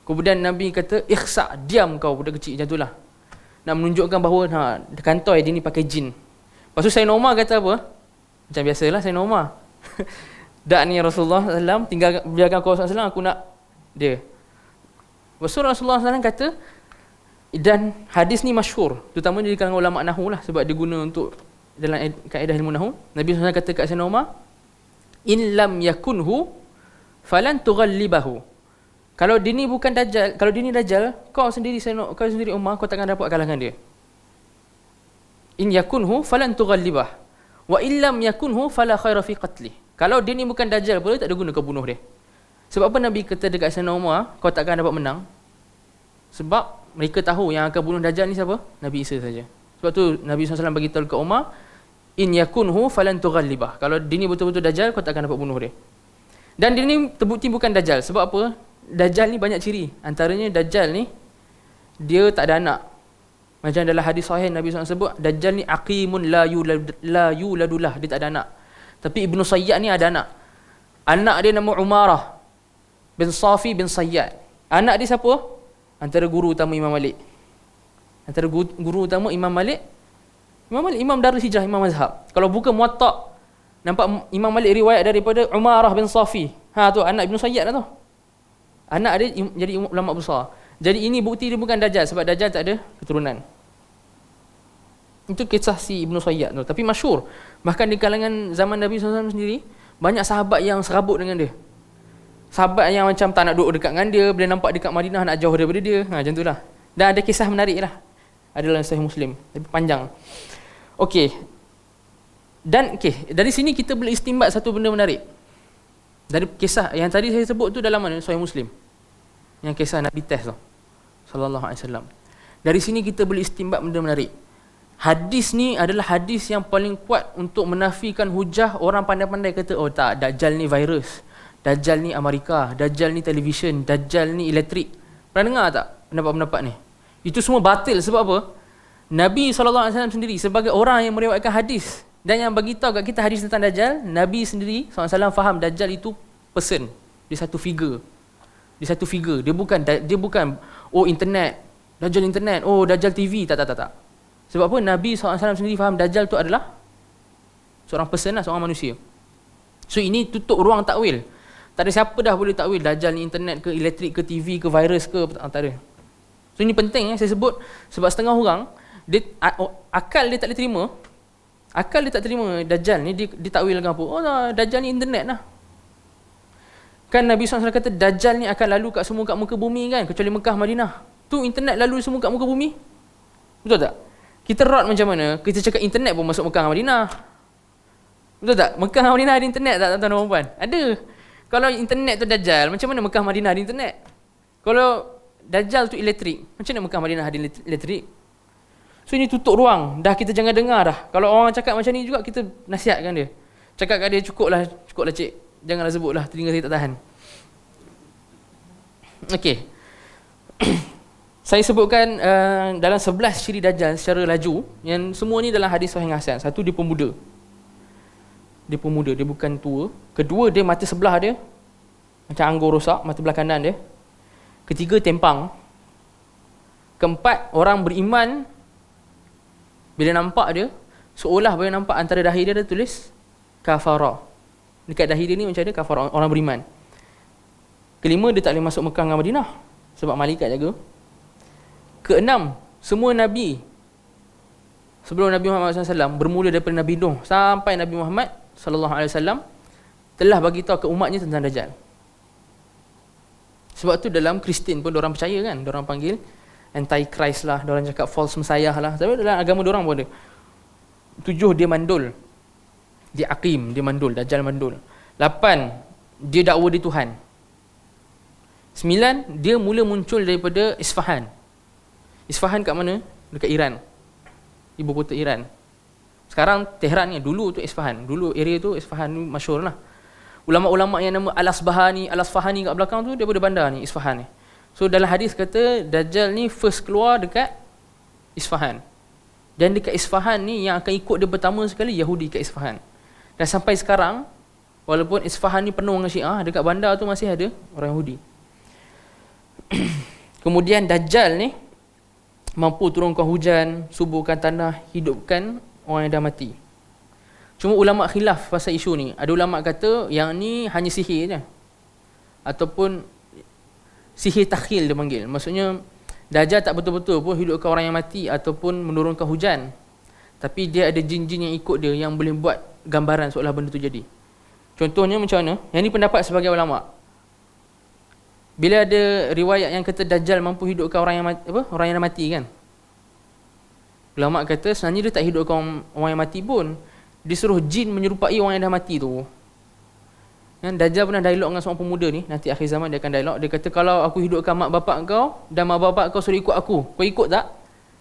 S1: Kemudian Nabi kata, ikhsa', diam kau budak kecil macam tu lah. Nak menunjukkan bahawa kantoi dia ni pakai jin. Lepas tu saya normal kata apa? Macam biasalah saya normal. Tak ni Rasulullah SAW, tinggal biarkan kau SAW, aku nak dia. Lepas tu Rasulullah SAW kata, dan hadis ni masyhur, terutama di kalangan ulama' Nahu lah, sebab dia guna untuk dalam kaedah ilmu Nahu. Nabi SAW kata kat Sayyidina Umar, in lam yakunhu falan tughallibahu. Kalau dia ni bukan Dajjal, kalau dia ni Dajjal, kau sendiri Umar, kau takkan dapat kalahkan dia. In yakunhu falan tughallibah wa illam yakunhu fala khaira fi qatlih. Kalau dia ni bukan Dajjal pula, tak ada guna kau bunuh dia. Sebab apa Nabi kata dekat Sayyidina Umar, kau takkan dapat menang? Sebab mereka tahu yang akan bunuh Dajjal ni siapa? Nabi Isa saja. Sebab tu Nabi SAW bagi tahu dekat Umar, in yakunhu falan tughallibah. Kalau dia ni betul-betul Dajjal, kau takkan dapat bunuh dia. Dan dia ni terbukti bukan Dajjal. Sebab apa? Dajjal ni banyak ciri. Antaranya Dajjal ni, dia tak ada anak. Macam dalam hadis sahih Nabi SAW sebut, Dajjal ni aqimun la yuladulah, dia tak ada anak. Tapi Ibnu Sayyad ni ada anak. Anak dia nama Umarah bin Safi bin Sayyad. Anak dia siapa? Antara guru utama Imam Malik. Antara guru utama Imam Malik, Imam Darul Hijrah, Imam Mazhab. Kalau buka Muwatta', nampak Imam Malik riwayat daripada Umarah bin Safi. Tu anak Ibnu Sayyad lah tu. Anak dia jadi ulama besar. Jadi ini bukti dia bukan Dajjal, sebab Dajjal tak ada keturunan. Itu kisah si Ibnu Sayyad tu. Tapi masyhur. Bahkan di kalangan zaman Nabi SAW sendiri, banyak sahabat yang serabut dengan dia. Sahabat yang macam tak nak duduk dekat dengan dia, bila nampak dekat Madinah nak jauh daripada dia. Macam tu lah. Dan ada kisah menarik lah. Ada dalam Sahih Muslim. Tapi panjang. Okey. Dan dari sini kita boleh istimbat satu benda menarik. Dari kisah yang tadi saya sebut tu dalam mana? Sahih Muslim. Yang kisah Nabi test tu. Sallallahu alaihi wasallam. Dari sini kita boleh istimbat benda menarik. Hadis ni adalah hadis yang paling kuat untuk menafikan hujah orang pandai-pandai kata, oh tak, Dajjal ni virus, Dajjal ni Amerika, Dajjal ni televisyen, Dajjal ni elektrik. Pernah dengar tak pendapat-pendapat ni? Itu semua batil. Sebab apa? Nabi SAW sendiri sebagai orang yang meriwayatkan hadis dan yang bagi tahu kat kita hadis tentang Dajjal, Nabi sendiri SAW faham Dajjal itu person. Dia satu figure. Dia satu figure. Dia bukan oh internet, Dajjal internet, oh Dajjal TV. Tak. Sebab apa? Nabi SAW sendiri faham Dajjal tu adalah seorang person lah, seorang manusia. So ini tutup ruang takwil. Tak ada siapa dah boleh takwil Dajjal ni internet ke, elektrik ke, TV ke, virus ke, tak ada. So ini penting saya sebut, sebab setengah orang dia, akal dia tak boleh terima. Akal dia tak terima Dajjal ni ditakwilkan apa. Oh Dajjal ni internet lah. Kan Nabi SAW kata Dajjal ni akan lalu kat semua kat muka bumi kan, kecuali Mekah, Madinah. Tu internet lalu semua kat muka bumi. Betul tak? Kita rot macam mana? Kita cakap internet pun masuk Mekah, Madinah. Betul tak? Mekah, Madinah ada internet tak tuan-tuan dan puan? Ada. Kalau internet tu Dajjal, macam mana Mekah, Madinah ada internet? Kalau Dajjal tu elektrik, macam mana Mekah, Madinah ada elektrik? So ini tutup ruang. Dah kita jangan dengar dah. Kalau orang cakap macam ni juga, kita nasihatkan dia. Cakap kat dia, cukuplah cik. Janganlah sebutlah, telinga saya tak tahan. Okey. Saya sebutkan dalam 11 ciri Dajjal secara laju, yang semua ni dalam hadis Sahih Hasan. Satu, dia pemuda. Dia pemuda, dia bukan tua. Kedua, dia mata sebelah dia macam anggur rosak, mata belah kanan dia. Ketiga, tempang. Keempat, orang beriman bila nampak dia, seolah boleh nampak antara dahi dia ada tulis kafara. Dekat dahi dia ni macam ada kafara, orang beriman. Kelima, dia tak boleh masuk Mekah dengan Madinah sebab malaikat jaga. Keenam, semua Nabi sebelum Nabi Muhammad SAW, bermula daripada Nabi Nuh sampai Nabi Muhammad SAW, telah bagi tahu ke umatnya tentang Dajjal. Sebab tu dalam Kristian pun diorang percaya kan, diorang panggil Antichrist lah, diorang cakap false messiah lah. Tapi dalam agama diorang pun ada. 7, dia mandul. Dia aqim, dia mandul, Dajjal mandul. 8, dia dakwa dia Tuhan. 9, dia mula muncul daripada Isfahan. Isfahan kat mana? Dekat Iran. Ibu kota Iran. Sekarang Tehran ni, dulu tu Isfahan. Dulu area tu Isfahan ni masyhur lah. Ulama-ulama yang nama Al-Asbahani kat belakang tu daripada bandar ni, Isfahan ni. So dalam hadis kata Dajjal ni first keluar dekat Isfahan. Dan dekat Isfahan ni yang akan ikut dia pertama sekali Yahudi kat Isfahan. Dan sampai sekarang, walaupun Isfahan ni penuh dengan Syiah, dekat bandar tu masih ada orang Yahudi. Kemudian Dajjal ni mampu turunkan hujan, suburkan tanah, hidupkan orang yang dah mati. Cuma ulama khilaf pasal isu ni. Ada ulama kata yang ni hanya sihir je, ataupun sihir takhil dia panggil. Maksudnya Dajjal tak betul-betul pun hidupkan orang yang mati ataupun menurunkan hujan, tapi dia ada jin-jin yang ikut dia yang boleh buat gambaran seolah benda tu jadi. Contohnya macam mana? Yang ni pendapat sebagai ulama. Bila ada riwayat yang kata Dajjal mampu hidupkan orang yang mati, orang yang dah mati kan, ulama kata sebenarnya dia tak hidupkan orang yang mati pun, dia suruh jin menyerupai orang yang dah mati tu. Dan Dajjal pernah dialog dengan seorang pemuda ni, nanti akhir zaman dia akan dialog. Dia kata, kalau aku hidupkan mak bapak kau dan mak bapak kau suruh ikut aku, kau ikut tak?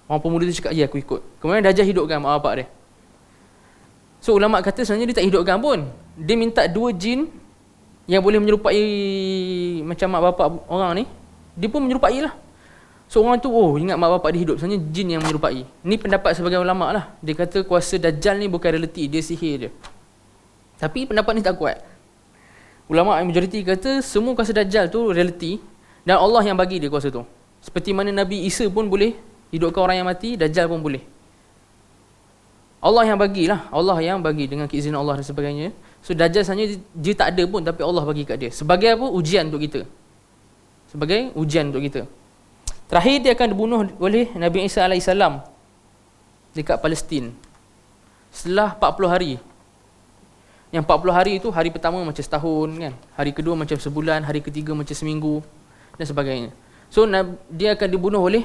S1: Orang pemuda tu cakap, ya aku ikut. Kemudian Dajjal hidupkan mak bapak dia. So ulama kata sebenarnya dia tak hidupkan pun, dia minta 2 jin yang boleh menyerupai macam mak bapak orang ni, dia pun menyerupai lah. So orang tu, oh ingat mak bapak dia hidup, sebenarnya jin yang menyerupai. Ni pendapat sebagai ulama lah. Dia kata kuasa Dajjal ni bukan realiti, dia sihir je. Tapi pendapat ni tak kuat. Ulama majoriti kata semua kuasa Dajjal tu realiti, dan Allah yang bagi dia kuasa tu. Seperti mana Nabi Isa pun boleh hidupkan orang yang mati, Dajjal pun boleh. Allah yang bagilah, Allah yang bagi dengan keizinan Allah dan sebagainya. So Dajjal sebenarnya dia tak ada pun, tapi Allah bagi kat dia. Sebagai apa? Ujian untuk kita. Sebagai ujian untuk kita. Terakhir dia akan dibunuh oleh Nabi Isa AS dekat Palestin setelah 40 hari. Yang 40 hari itu, hari pertama macam setahun kan, hari kedua macam sebulan, hari ketiga macam seminggu dan sebagainya. So dia akan dibunuh oleh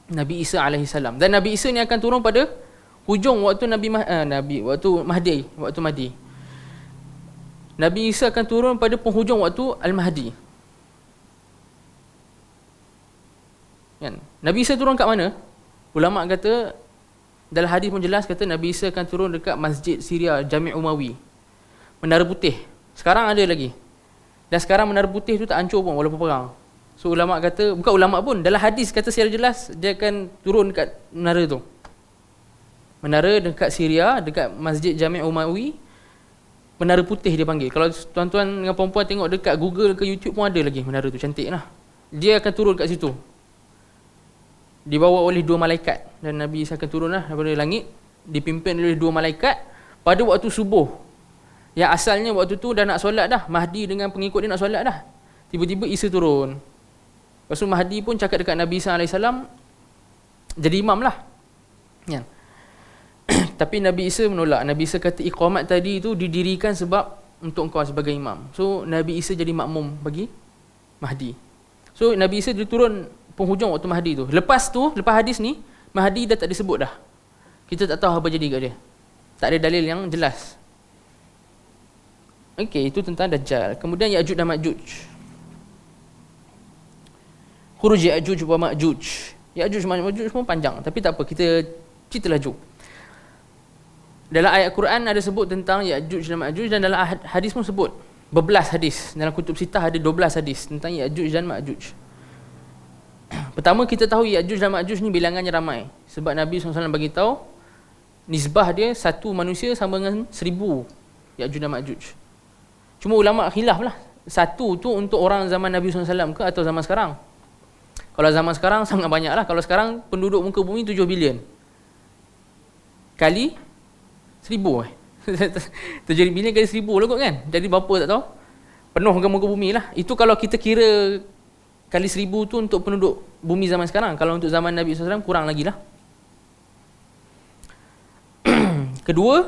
S1: Nabi Isa AS. Dan Nabi Isa ni akan turun pada hujung waktu waktu Mahdi. Nabi Isa akan turun pada penghujung waktu Al-Mahdi. Kan? Nabi Isa turun kat mana? Ulama kata, dalam hadis pun jelas kata Nabi Isa akan turun dekat Masjid Syria Jami' Umawi, Menara Putih. Sekarang ada lagi. Dan sekarang Menara Putih tu tak hancur pun walaupun perang. So ulama kata, bukan ulama pun, dalam hadis kata secara jelas dia akan turun dekat menara tu. Menara dekat Syria, dekat Masjid Jami' Umawi, Menara Putih dia panggil. Kalau tuan-tuan dengan perempuan tengok dekat Google ke YouTube pun ada lagi menara tu, cantik lah. Dia akan turun kat situ, dibawa oleh 2 malaikat. Dan Nabi Isa akan turun lah daripada langit, dipimpin oleh 2 malaikat pada waktu subuh. Yang asalnya waktu tu dah nak solat dah, Mahdi dengan pengikut dia nak solat dah. Tiba-tiba Isa turun. Lepas tu Mahdi pun cakap dekat Nabi Isa AS, jadi imam lah. Ya. Tapi Nabi Isa menolak. Nabi Isa kata iqamat tadi tu didirikan sebab untuk engkau sebagai imam. So Nabi Isa jadi makmum bagi Mahdi. So Nabi Isa dia turun penghujung waktu Mahdi tu. Lepas hadis ni, Mahdi dah tak disebut dah. Kita tak tahu apa jadi kat dia. Tak ada dalil yang jelas. Okey, itu tentang Dajjal. Kemudian Ya'juj dan Ma'juj. Khuruj Ya'juj wa Ma'juj. Ya'juj dan Ma'juj pun panjang, tapi tak apa, kita cerita laju. Dalam ayat Quran ada sebut tentang Ya'juj dan Ma'juj, dan dalam hadis pun sebut. Berbelas hadis. Dalam kutub sitah ada 12 hadis tentang Ya'juj dan Ma'juj. Pertama, kita tahu Ya'juj dan Ma'juj ni bilangannya ramai. Sebab Nabi SAW bagi tahu nisbah dia satu manusia sama dengan 1000 Ya'juj dan Ma'juj. Cuma ulama khilaf lah, satu tu untuk orang zaman Nabi SAW ke atau zaman sekarang. Kalau zaman sekarang sangat banyak lah. Kalau sekarang penduduk muka bumi 7 bilion kali 1000 7 bilion kali 1000 lah kot kan. Jadi berapa tak tahu, penuh ke muka bumi lah. Itu kalau kita kira kali 1000 tu untuk penduduk bumi zaman sekarang. Kalau untuk zaman Nabi SAW kurang lagi lah. Kedua,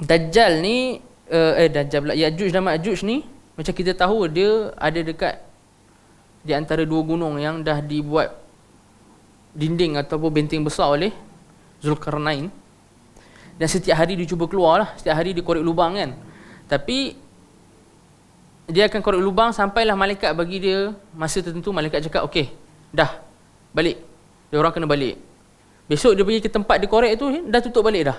S1: Dajjal ni Dajjal pula, Ya'juj dan Ma'juj ni, macam kita tahu dia ada dekat di antara dua gunung yang dah dibuat dinding ataupun benteng besar oleh Zulkarnain. Dan setiap hari dia cuba keluar lah, setiap hari dia korek lubang kan. Tapi dia akan korek lubang sampailah malaikat bagi dia masa tertentu. Malaikat cakap okey, dah balik. Dia orang kena balik. Besok dia pergi ke tempat dia korek tu, dah tutup balik dah.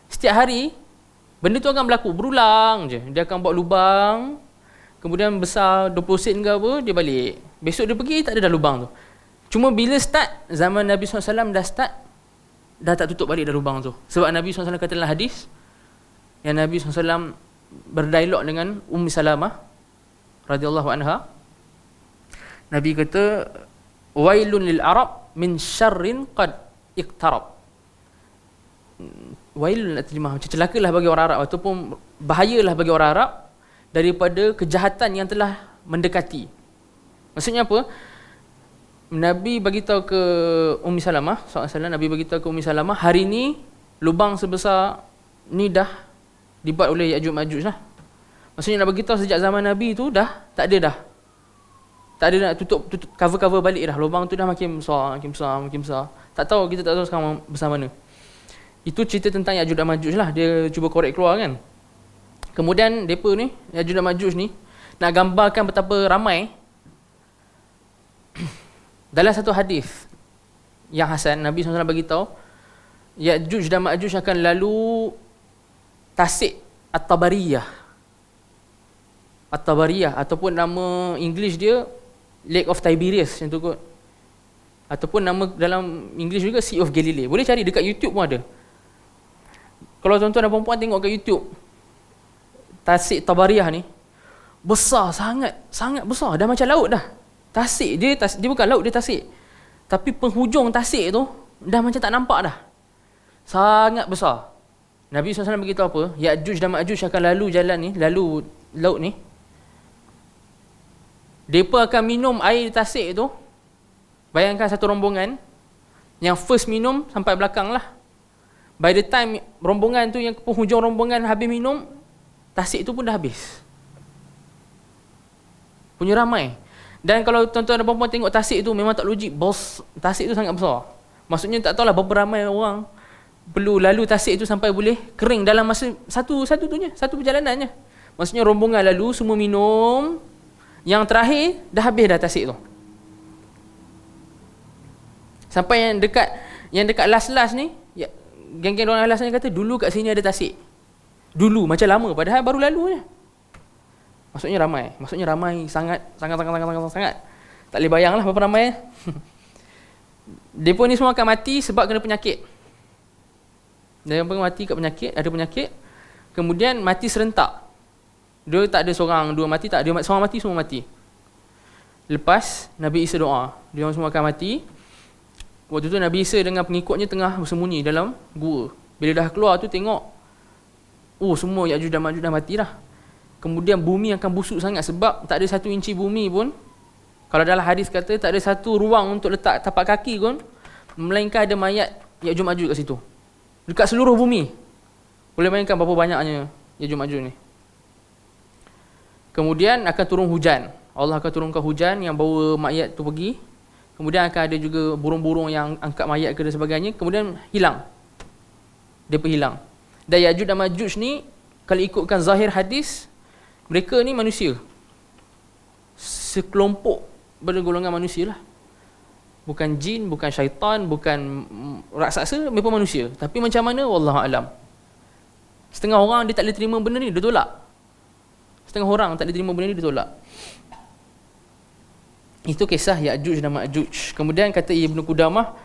S1: Setiap hari benda tu akan berlaku, berulang je. Dia akan buat lubang, kemudian besar 20 sen ke apa, dia balik. Besok dia pergi, tak ada dah lubang tu. Cuma bila start, zaman Nabi SAW dah start, dah tak tutup balik dah lubang tu. Sebab Nabi SAW kata dalam hadis, yang Nabi SAW berdialog dengan Ummi Salamah radhiyallahu anha. Nabi kata, wailun lil Arab min syarrin qad iqtarab. Wailun nak terjemah macam celakalah bagi orang Arab, ataupun bahayalah bagi orang Arab daripada kejahatan yang telah mendekati. Maksudnya apa? Nabi bagi tahu ke Ummi Salamah SAW, Nabi bagi tahu ke Ummi Salamah, hari ni lubang sebesar ni dah dibuat oleh Ya'juj Ma'juj lah. Maksudnya nak bagi tahu sejak zaman Nabi tu dah tak ada dah. Tak ada nak tutup cover balik dah. Lubang tu dah makin besar, makin besar, makin besar. Tak tahu, kita tak tahu sekarang besar mana. Itu cerita tentang Ya'juj dan Ma'juj lah. Dia cuba korek keluar kan. Kemudian mereka ni, Ya'juj dan Ma'juj ni, nak gambarkan betapa ramai. Dalam satu hadis yang hasan, Nabi SAW bagi tahu Ya'juj dan Ma'juj akan lalu Tasik At-Tabariyah. At-Tabariyah ataupun nama English dia Lake of Tiberias macam tu kot. Ataupun nama dalam English juga Sea of Galilee. Boleh cari dekat YouTube pun ada. Kalau tuan-tuan dan puan-puan tengok kat YouTube, Tasik Tabariyah ni besar sangat, sangat besar, dah macam laut dah. Tasik dia bukan laut, dia tasik. Tapi penghujung tasik tu dah macam tak nampak dah. Sangat besar. Nabi SAW beritahu apa? Ya'juj dan Ma'juj akan lalu jalan ni, lalu laut ni. Mereka akan minum air tasik tu. Bayangkan satu rombongan, yang first minum sampai belakang lah. By the time rombongan tu, yang penghujung rombongan habis minum, tasik tu pun dah habis. Punya ramai. Dan kalau tuan-tuan dan puan-puan tengok tasik tu, memang tak logik. Bos, tasik tu sangat besar. Maksudnya tak tahulah berapa ramai orang perlu lalu tasik tu sampai boleh kering dalam masa satu perjalanannya. Maksudnya rombongan lalu, semua minum, yang terakhir dah habis dah tasik tu. Sampai yang dekat last ni, ya, geng-geng orang last ni kata dulu kat sini ada tasik. Dulu macam lama, padahal baru lalu je. Maksudnya ramai sangat. Tak boleh bayanglah berapa ramai. Depa ni semua akan mati sebab kena penyakit. Dia mati kat penyakit, ada penyakit. Kemudian mati serentak. Dia tak ada seorang, dua mati, tak ada seorang mati, semua mati. Lepas Nabi Isa doa, dia orang semua akan mati. Waktu tu Nabi Isa dengan pengikutnya tengah bersembunyi dalam gua. Bila dah keluar tu tengok Oh, semua Ya'juj dan Ma'juj dah mati dah. Kemudian bumi akan busuk sangat sebab tak ada 1 inci bumi pun. Kalau dalam hadis kata tak ada 1 ruang untuk letak tapak kaki pun, melainkan ada mayat Ya'juj Ma'juj kat situ. Dekat seluruh bumi. Boleh bayangkan berapa banyaknya Ya'juj Ma'juj ni. Kemudian akan turun hujan. Allah akan turunkan hujan yang bawa mayat tu pergi. Kemudian akan ada juga burung-burung yang angkat mayat ke dan sebagainya. Kemudian hilang. Dia hilang. Dan Ya'juj dan Ma'juj ni, kalau ikutkan zahir hadis, mereka ni manusia. Sekelompok bergolongan manusia lah. Bukan jin, bukan syaitan, bukan raksasa, mereka manusia. Tapi macam mana? Wallahualam. Setengah orang dia tak boleh terima benda ni, dia tolak. Setengah orang tak boleh terima benda ni, dia tolak. Itu kisah Ya'juj dan Ma'juj. Kemudian kata Ibnu Qudamah,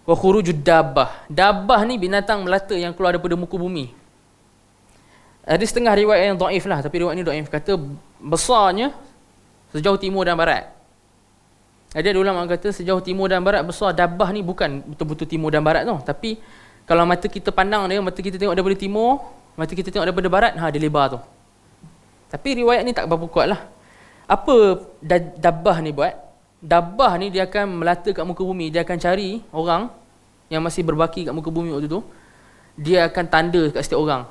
S1: wa khurujud dabbah. Dabbah ni binatang melata yang keluar daripada muka bumi. Ada setengah riwayat yang dhaif lah, tapi riwayat ni dhaif. Kata besarnya sejauh timur dan barat. Ada ulama kata sejauh timur dan barat besar. Dabbah ni bukan betul-betul timur dan barat tu, tapi kalau mata kita pandang dia, mata kita tengok daripada timur, mata kita tengok daripada barat, dia lebar tu. Tapi riwayat ni tak berapa kuat lah. Apa dabbah ni buat? Dabbah ni dia akan melata kat muka bumi. Dia akan cari orang yang masih berbaki kat muka bumi waktu tu. Dia akan tanda kat setiap orang.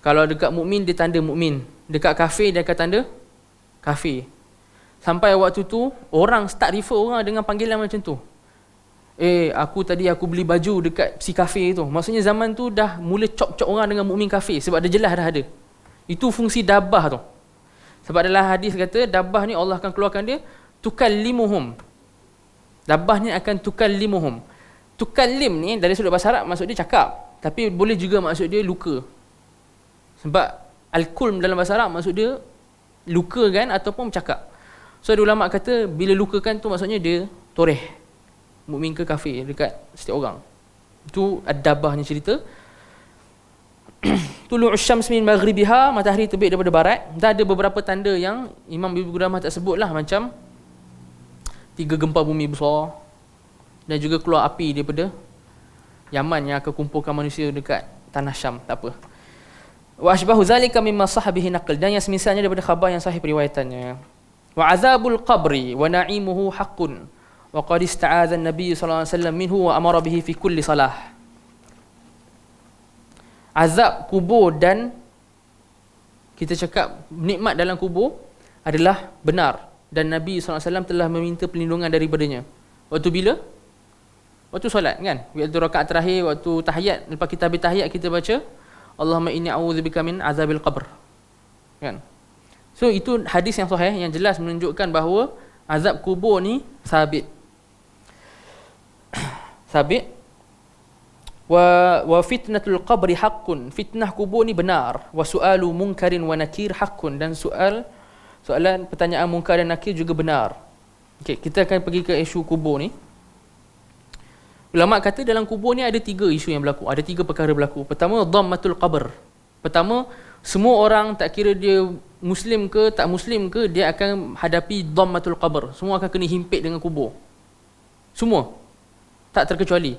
S1: Kalau dekat mukmin dia tanda mukmin. Dekat kafir dia akan tanda kafir. Sampai waktu tu orang start refer orang dengan panggilan macam tu. Aku beli baju dekat si kafir tu. Maksudnya zaman tu dah mula cop-cop orang dengan mukmin kafir sebab dia jelas dah ada. Itu fungsi dabbah tu. Sebab dalam hadis kata dabbah ni Allah akan keluarkan dia tukallimuhum. Dabbah ni akan tukallimuhum. Tukallim ni dari sudut bahasa Arab maksud dia cakap, tapi boleh juga maksud dia luka. Sebab al-kulm dalam bahasa Arab maksud dia luka kan ataupun bercakap. So ada ulama kata bila lukakan tu maksudnya dia toreh mukmin ke kafir dekat setiap orang. Itu ad-dabbah ni cerita. Tulu'us syams min maghribiha, matahari terbit daripada barat. Dan ada beberapa tanda yang Imam Ibnu Qudamah tak sebut lah, macam 3 gempa bumi besar dan juga keluar api daripada Yaman yang akan kumpulkan manusia dekat tanah Syam. Tak apa. Wa ashbahu zalika mimma sahabihi naql, dan yang semisalnya daripada khabar yang sahih periwayatannya. Wa azabul qabri wa na'imuhu haqqun wa qad ista'adha an-nabiy sallallahu alaihi wasallam minhu wa amara bihi fi kulli salah. Azab kubur dan kita cakap nikmat dalam kubur adalah benar, dan Nabi SAW telah meminta perlindungan daripadanya. Waktu bila? Waktu solat kan? Waktu rakaat terakhir, waktu tahiyat, lepas kita habis tahiyat kita baca Allahumma inni a'udzubika min azabil qabr. Kan? So itu hadis yang sahih yang jelas menunjukkan bahawa azab kubur ni sabit. Sabit. Wa fitnatul qabri haqqun, fitnah kubur ni benar. Wa su'alu munkarin wa nakir haqqun, dan soalan pertanyaan munkar dan nakir juga benar. Okey, kita akan pergi ke isu kubur ni. Ulama kata dalam kubur ni ada 3 isu yang berlaku, ada 3 perkara berlaku. Pertama, dhammatul qabr. Pertama, semua orang tak kira dia muslim ke tak muslim ke, dia akan hadapi dhammatul qabr. Semua akan kena himpit dengan kubur. Semua. Tak terkecuali.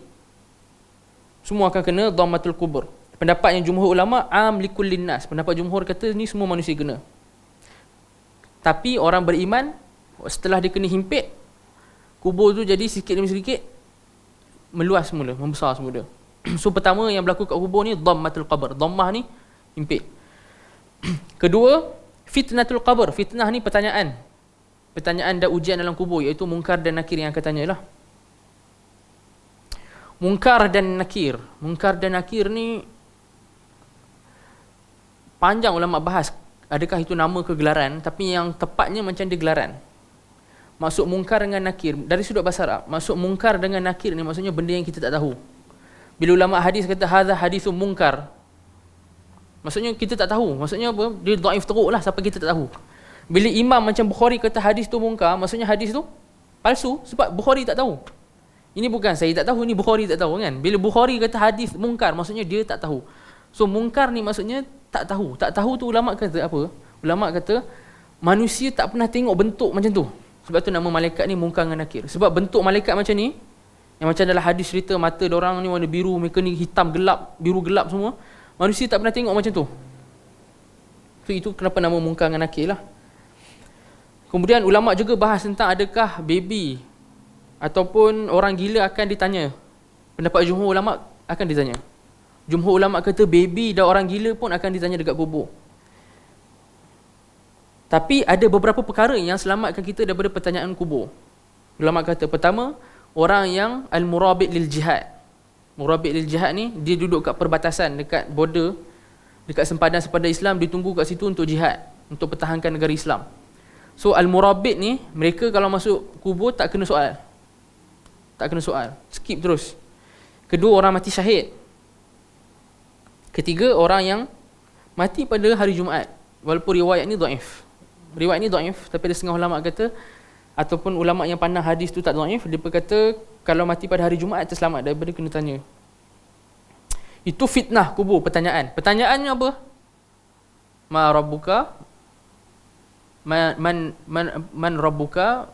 S1: Semua akan kena dhammatul kubur. Pendapat yang jumhur ulama am likullin nas. Pendapat jumhur kata ni semua manusia kena. Tapi orang beriman setelah dia kena himpit, kubur tu jadi sikit demi sedikit meluas semula, membesar semula. So pertama yang berlaku kat kubur ni dhammatul qabr. Dhammah ni himpit. Kedua, fitnatul qabr. Fitnah ni pertanyaan. Pertanyaan dan ujian dalam kubur, iaitu munkar dan nakir yang akan tanyalah. Munkar dan nakir. Munkar dan nakir ni panjang ulama bahas. Adakah itu nama ke gelaran? Tapi yang tepatnya macam dia gelaran. Maksud munkar dengan nakir dari sudut bahasa Arab. Maksud munkar dengan nakir ni maksudnya benda yang kita tak tahu. Bila ulama hadis kata hadza hadithun munkar, maksudnya kita tak tahu. Maksudnya apa? Dia dhaif teruk lah sampai kita tak tahu. Bila imam macam Bukhari kata hadis tu munkar, maksudnya hadis tu palsu sebab Bukhari tak tahu. Ini bukan saya tak tahu, ini Bukhari tak tahu kan. Bila Bukhari kata hadis munkar, maksudnya dia tak tahu. So munkar ni maksudnya tak tahu. Tak tahu tu ulama kata apa? Ulama kata manusia tak pernah tengok bentuk macam tu. Sebab tu nama malaikat ni munkar dengan nakir. Sebab bentuk malaikat macam ni, yang macam dalam hadis cerita mata diorang ni warna biru, mereka ni hitam gelap, biru gelap semua. Manusia tak pernah tengok macam tu. So itu kenapa nama Munkar dan Nakir lah. Kemudian ulama juga bahas tentang adakah baby ataupun orang gila akan ditanya. Pendapat jumhur ulama akan ditanya. Jumhur ulama kata baby dan orang gila pun akan ditanya dekat kubur. Tapi ada beberapa perkara yang selamatkan kita daripada pertanyaan kubur. Ulama kata pertama, orang yang al-murabit lil jihad. Murabit lil jihad ni dia duduk kat perbatasan dekat border, dekat sempadan-sempadan Islam, dia tunggu kat situ untuk jihad, untuk pertahankan negara Islam. So al-murabit ni, mereka kalau masuk kubur tak kena soal. Tak kena soal, skip terus. Kedua, orang mati syahid. Ketiga, orang yang mati pada hari Jumaat. Walaupun riwayat ni dhaif. Riwayat ni dhaif, tapi ada setengah ulama kata, ataupun ulama yang pandang hadis tu tak dhaif, dia berkata kalau mati pada hari Jumaat terselamat daripada kena tanya. Itu fitnah kubur, pertanyaan. Pertanyaannya apa? Ma rabbuka? Man rabbuka?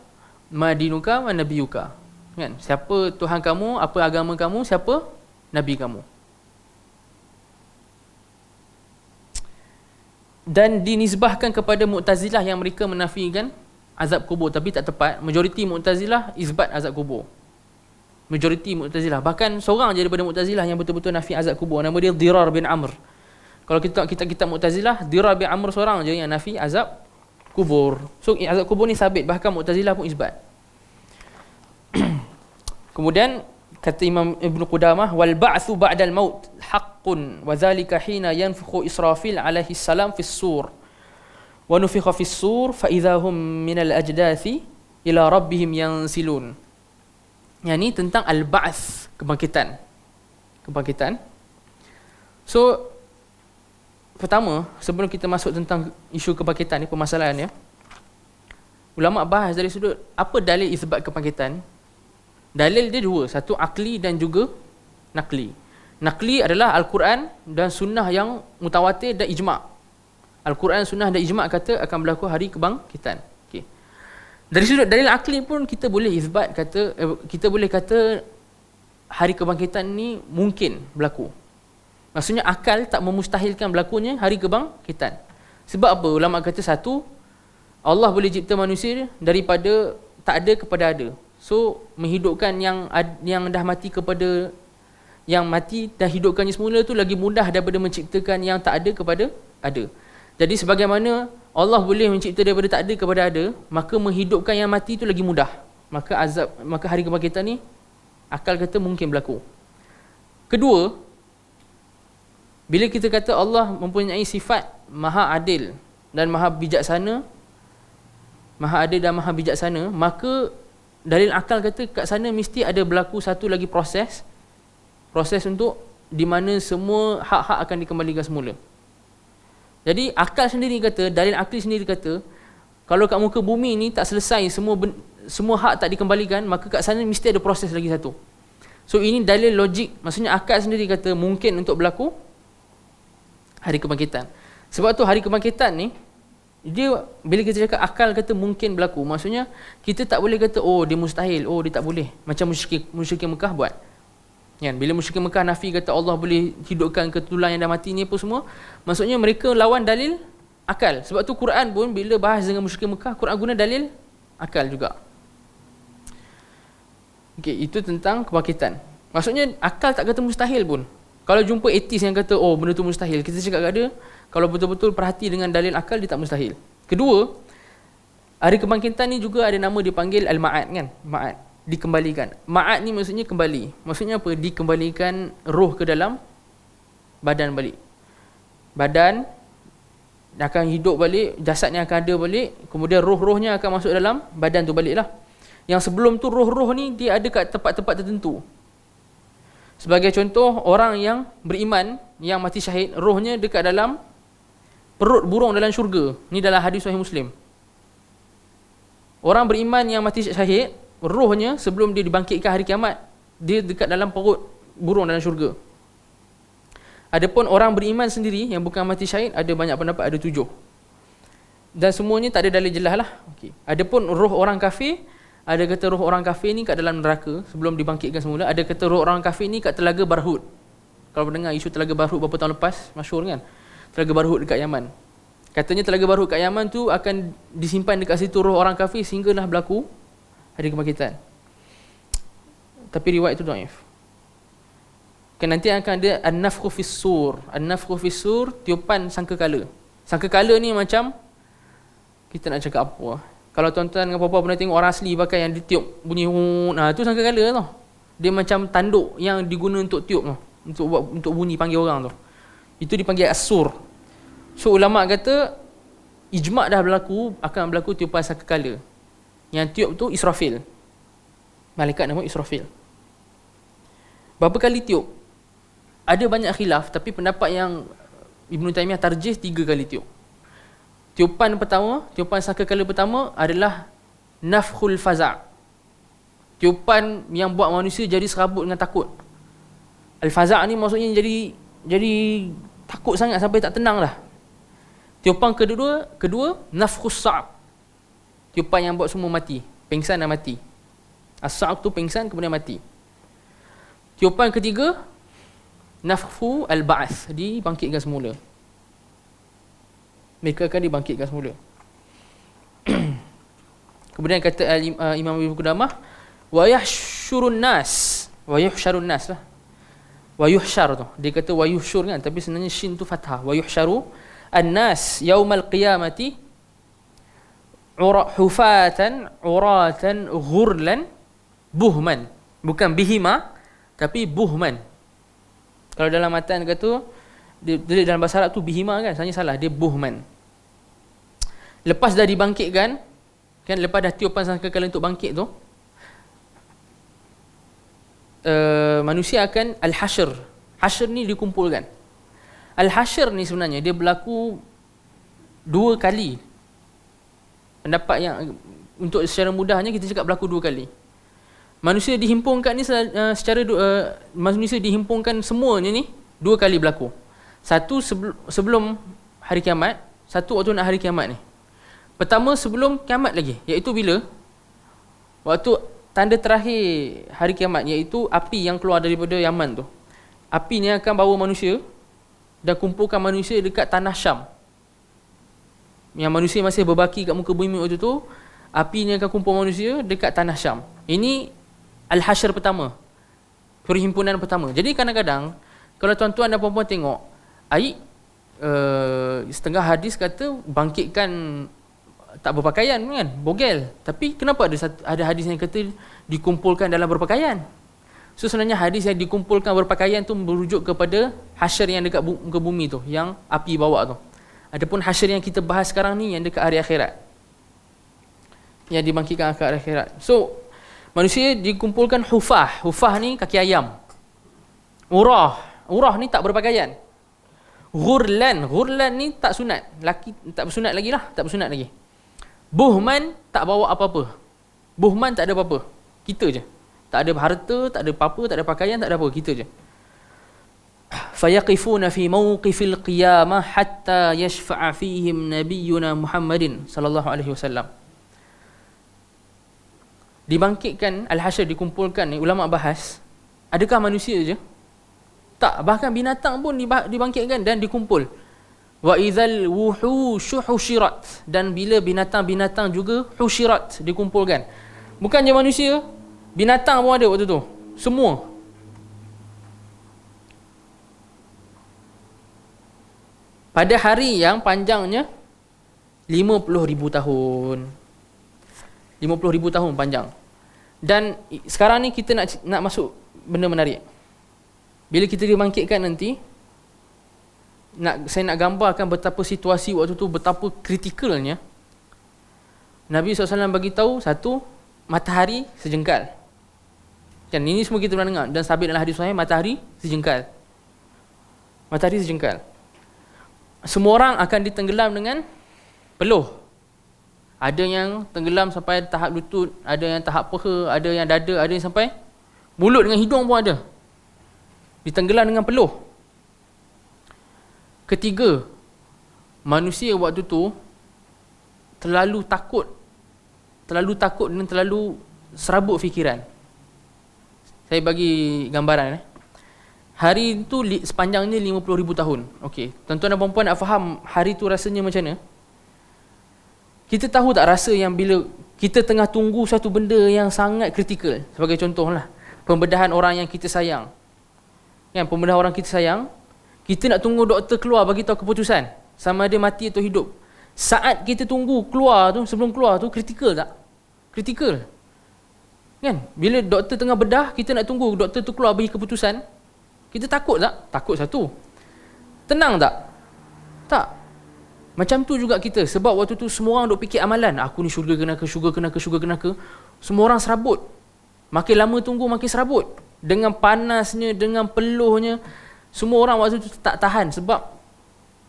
S1: Ma dinuka? Man nabiyuka? Kan? Siapa Tuhan kamu? Apa agama kamu? Siapa nabi kamu? Dan dinisbahkan kepada Mu'tazilah yang mereka menafikan azab kubur, tapi tak tepat. Majoriti Mu'tazilah isbat azab kubur. Majoriti Mu'tazilah. Bahkan seorang je daripada Mu'tazilah yang betul-betul nafi azab kubur. Nama dia Dirar bin Amr. Kalau kita Mu'tazilah, Dirar bin Amr seorang je yang nafi azab kubur. So azab kubur ni sabit, bahkan Mu'tazilah pun isbat. Kemudian kata Imam Ibn Qudamah, wal ba'tsu ba'dal maut haqqun wa dhalika hina yanfukhu Israfil alaihi salam fis sur wa nufikha fis sur fa idza hum minal ajdathi ila rabbihim yansilun. Yang ni tentang al-ba'ts, kebangkitan. Kebangkitan. So pertama, sebelum kita masuk tentang isu kebangkitan ni, permasalahannya, ulama bahas dari sudut apa dalil isbat kebangkitan. Dalil dia dua, satu akli dan juga nakli. Nakli adalah Al-Quran dan sunnah yang mutawatir dan ijma'. Al-Quran, sunnah dan ijma' kata akan berlaku hari kebangkitan. Okay. Dari sudut dalil akli pun kita boleh isbat kata, kita boleh kata hari kebangkitan ni mungkin berlaku. Maksudnya akal tak memustahilkan berlakunya hari kebangkitan. Sebab apa? Ulama kata satu, Allah boleh cipta manusia daripada tak ada kepada ada. So menghidupkan yang dah mati kepada yang mati dan hidupkannya semula tu lagi mudah daripada menciptakan yang tak ada kepada ada. Jadi sebagaimana Allah boleh mencipta daripada tak ada kepada ada, maka menghidupkan yang mati tu lagi mudah. Maka hari kebangkitan ni akal kata mungkin berlaku. Kedua, bila kita kata Allah mempunyai sifat maha adil dan maha bijaksana, maka dalil akal kata kat sana mesti ada berlaku satu lagi proses untuk di mana semua hak-hak akan dikembalikan semula. Jadi akal sendiri kata, dalil akli sendiri kata, kalau kat muka bumi ni tak selesai semua hak tak dikembalikan, maka kat sana mesti ada proses lagi satu. So ini dalil logik, maksudnya akal sendiri kata mungkin untuk berlaku hari kebangkitan. Sebab tu hari kebangkitan ni, dia bila kita cakap akal kata mungkin berlaku, maksudnya kita tak boleh kata oh dia mustahil, oh dia tak boleh, macam musyrikin Mekah buat. Kan, bila musyrikin Mekah nafi kata Allah boleh hidupkan ketulan yang dah mati ni apa semua, maksudnya mereka lawan dalil akal. Sebab tu Quran pun bila bahas dengan musyrikin Mekah, Quran guna dalil akal juga. Okey, itu tentang kebangkitan. Maksudnya akal tak kata mustahil pun. Kalau jumpa etis yang kata oh benda tu mustahil, kita cakap kat dia, kalau betul-betul perhati dengan dalil akal, dia tak mustahil. Kedua, hari kebangkitan ni juga ada nama dipanggil al-ma'ad kan? Ma'ad, dikembalikan. Ma'ad ni maksudnya kembali. Maksudnya apa? Dikembalikan roh ke dalam badan balik. Badan akan hidup balik, jasadnya akan ada balik, kemudian roh-rohnya akan masuk dalam badan tu balik lah. Yang sebelum tu roh-roh ni dia ada kat tempat-tempat tertentu. Sebagai contoh, orang yang beriman, yang mati syahid, rohnya dekat dalam perut burung dalam syurga. Ni dalam hadis Sahih Muslim. Orang beriman yang mati syahid, rohnya sebelum dia dibangkitkan hari kiamat, dia dekat dalam perut burung dalam syurga. Adapun orang beriman sendiri yang bukan mati syahid, ada banyak pendapat, ada 7. Dan semuanya tak ada dalil jelas lah. Okay. Adapun roh orang kafir, ada kata roh orang kafir ni kat dalam neraka sebelum dibangkitkan semula. Ada kata roh orang kafir ni kat telaga Barhud. Kalau dengar isu Telaga Barhut beberapa tahun lepas, masyhur kan? Telaga Barhut dekat Yaman. Katanya Telaga Barhut kat Yaman tu akan disimpan dekat situ roh orang kafir sehinggalah berlaku hari kebangkitan. Tapi riwayat itu dhaif. Kan nanti akan ada an-nafkhu fis sur. An-nafkhu fis sur, tiupan sangkakala. Sangkakala ni macam kita nak cakap apa? Kalau tuan-tuan dengan puan-puan pernah tengok orang asli pakai yang ditiup bunyi tu sangkakala tau. Dia macam tanduk yang diguna untuk tiup tau. Untuk bunyi panggil orang tu. Itu dipanggil as-sur. So ulama kata ijma' dah berlaku, akan berlaku tiupan sangkakala. Yang tiup tu Israfil. Malaikat nama Israfil. Berapa kali tiup? Ada banyak khilaf, tapi pendapat yang Ibn Taymiyah tarjih 3 kali tiup. Tiupan pertama, tiupan sangkakala pertama adalah nafkhul faza'. Tiupan yang buat manusia jadi serabut dengan takut. Al-faza' ni maksudnya jadi takut sangat sampai tak tenang dah. Tiupan kedua nafkhus sa'q. Tiupan yang buat semua mati, pengsan dan mati. As-sa'q tu pengsan kemudian mati. Tiupan ketiga nafkhu al-ba'ats, dibangkitkan semula. Mereka akan dibangkitkan semula. Kemudian kata Imam Ibnu Qudamah, wa yahsyurun nas, wa yuhsyarun nas lah. Wa yuhsyar tu. Dia kata wa yuhsyur kan, tapi sebenarnya shin tu fathah. Wa yuhsyaru an-nas yaumal qiyamati hufatan uratan ghurlan buhman. Bukan bihima tapi buhman. Kalau dalam matan kata dia dalam bahasa Arab tu bihima kan, sebenarnya salah, dia buhman. Lepas dah dibangkitkan kan, lepas dah tiupan sangkakala untuk bangkit tu, manusia akan al-hasyr. Hasyr ni dikumpulkan. Al-hasyr ni sebenarnya dia berlaku 2 kali. Pendapat yang untuk secara mudahnya kita cakap berlaku 2 kali. Manusia dihimpunkan ni manusia dihimpunkan semuanya ni 2 kali berlaku. Satu sebelum hari kiamat, satu waktu nak hari kiamat ni. Pertama sebelum kiamat lagi, iaitu bila? Waktu tanda terakhir hari kiamat, iaitu api yang keluar daripada Yaman tu. Api ni akan bawa manusia dan kumpulkan manusia dekat tanah Syam. Yang manusia masih berbaki kat muka bumi waktu tu, api ni akan kumpul manusia dekat tanah Syam. Ini al-hasyr pertama, perhimpunan pertama. Jadi kadang-kadang kalau tuan-tuan dan puan-puan tengok setengah hadis kata bangkitkan tak berpakaian kan, bogel. Tapi kenapa ada hadis yang kata dikumpulkan dalam berpakaian? So sebenarnya hadis yang dikumpulkan berpakaian tu merujuk kepada hasyr yang dekat muka bumi tu, yang api bawa tu. Adapun hasyr yang kita bahas sekarang ni yang dekat hari akhirat, yang dibangkitkan ke hari akhirat. So manusia dikumpulkan hufah. Hufah ni kaki ayam. Urah ni tak berpakaian. Ghurlan ni tak sunat. Laki tak bersunat lagi lah, tak bersunat lagi. Buhman tak bawa apa-apa. Buhman tak ada apa-apa. Kita je. Tak ada harta, tak ada apa-apa, tak ada pakaian, tak ada apa, kita je. Fayaqifuna fi mawqifil qiyamah hatta yashfa'a fihim nabiyyuna Muhammadin sallallahu alaihi wasallam. Dibangkitkan al-hasyr, dikumpulkan ni, ulama bahas, adakah manusia je? Tak, bahkan binatang pun dibangkitkan dan dikumpul. Wa idzal wuhushu husyirat, dan bila binatang-binatang juga husyirat, dikumpulkan. Bukan je manusia, binatang pun ada waktu tu. Semua. Pada hari yang panjangnya 50,000 tahun. 50,000 tahun panjang. Dan sekarang ni kita nak masuk benda menarik. Bila kita dibangkitkan nanti, saya nak gambarkan betapa situasi waktu tu, betapa kritikalnya. Nabi SAW bagi tahu, satu, matahari sejengkal. Kan ini semua kita pernah dengar dan sabit dalam hadis sahih, matahari sejengkal. Matahari sejengkal. Semua orang akan ditenggelam dengan peluh. Ada yang tenggelam sampai tahap lutut, ada yang tahap peha, ada yang dada, ada yang sampai mulut dengan hidung pun ada. Ditenggelam dengan peluh. Ketiga, manusia waktu tu terlalu takut dan terlalu serabut fikiran. Saya bagi gambaran. Hari tu sepanjangnya 50,000 tahun. Okey, tuan-tuan dan puan-puan nak faham hari tu rasanya macam mana? Kita tahu tak rasa yang bila kita tengah tunggu satu benda yang sangat kritikal, sebagai contohlah, pembedahan orang yang kita sayang. Kan, pembedahan orang kita sayang, kita nak tunggu doktor keluar bagi tahu keputusan sama ada mati atau hidup. Saat kita tunggu keluar tu, sebelum keluar tu, kritikal tak? Kritikal. Kan? Bila doktor tengah bedah, kita nak tunggu doktor tu keluar bagi keputusan. Kita takut tak? Takut satu. Tenang tak? Tak. Macam tu juga kita. Sebab waktu tu semua orang duk fikir amalan. Aku ni syurga ke neraka, syurga ke neraka, syurga ke neraka. Semua orang serabut. Makin lama tunggu, makin serabut. Dengan panasnya, dengan peluhnya. Semua orang waktu tu tak tahan. Sebab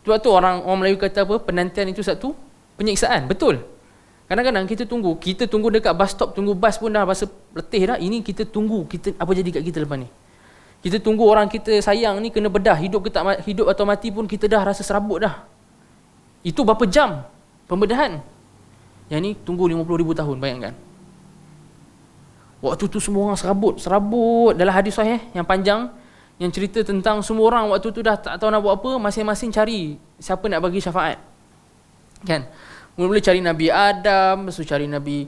S1: tu orang Melayu kata apa? Penantian itu satu penyiksaan. Betul. Kadang-kadang kita tunggu dekat bus stop, tunggu bas pun dah rasa letih dah. Ini kita tunggu, apa jadi kat kita lepas ni? Kita tunggu orang kita sayang ni kena bedah, hidup atau mati pun kita dah rasa serabut dah. Itu berapa jam pembedahan? Yang ni tunggu 50,000 tahun, bayangkan. Waktu tu semua orang serabut. Dalam hadis sahih yang panjang, yang cerita tentang semua orang waktu tu dah tak tahu nak buat apa, masing-masing cari siapa nak bagi syafaat. Kan? Mula-mula cari Nabi Adam, lepas tu cari Nabi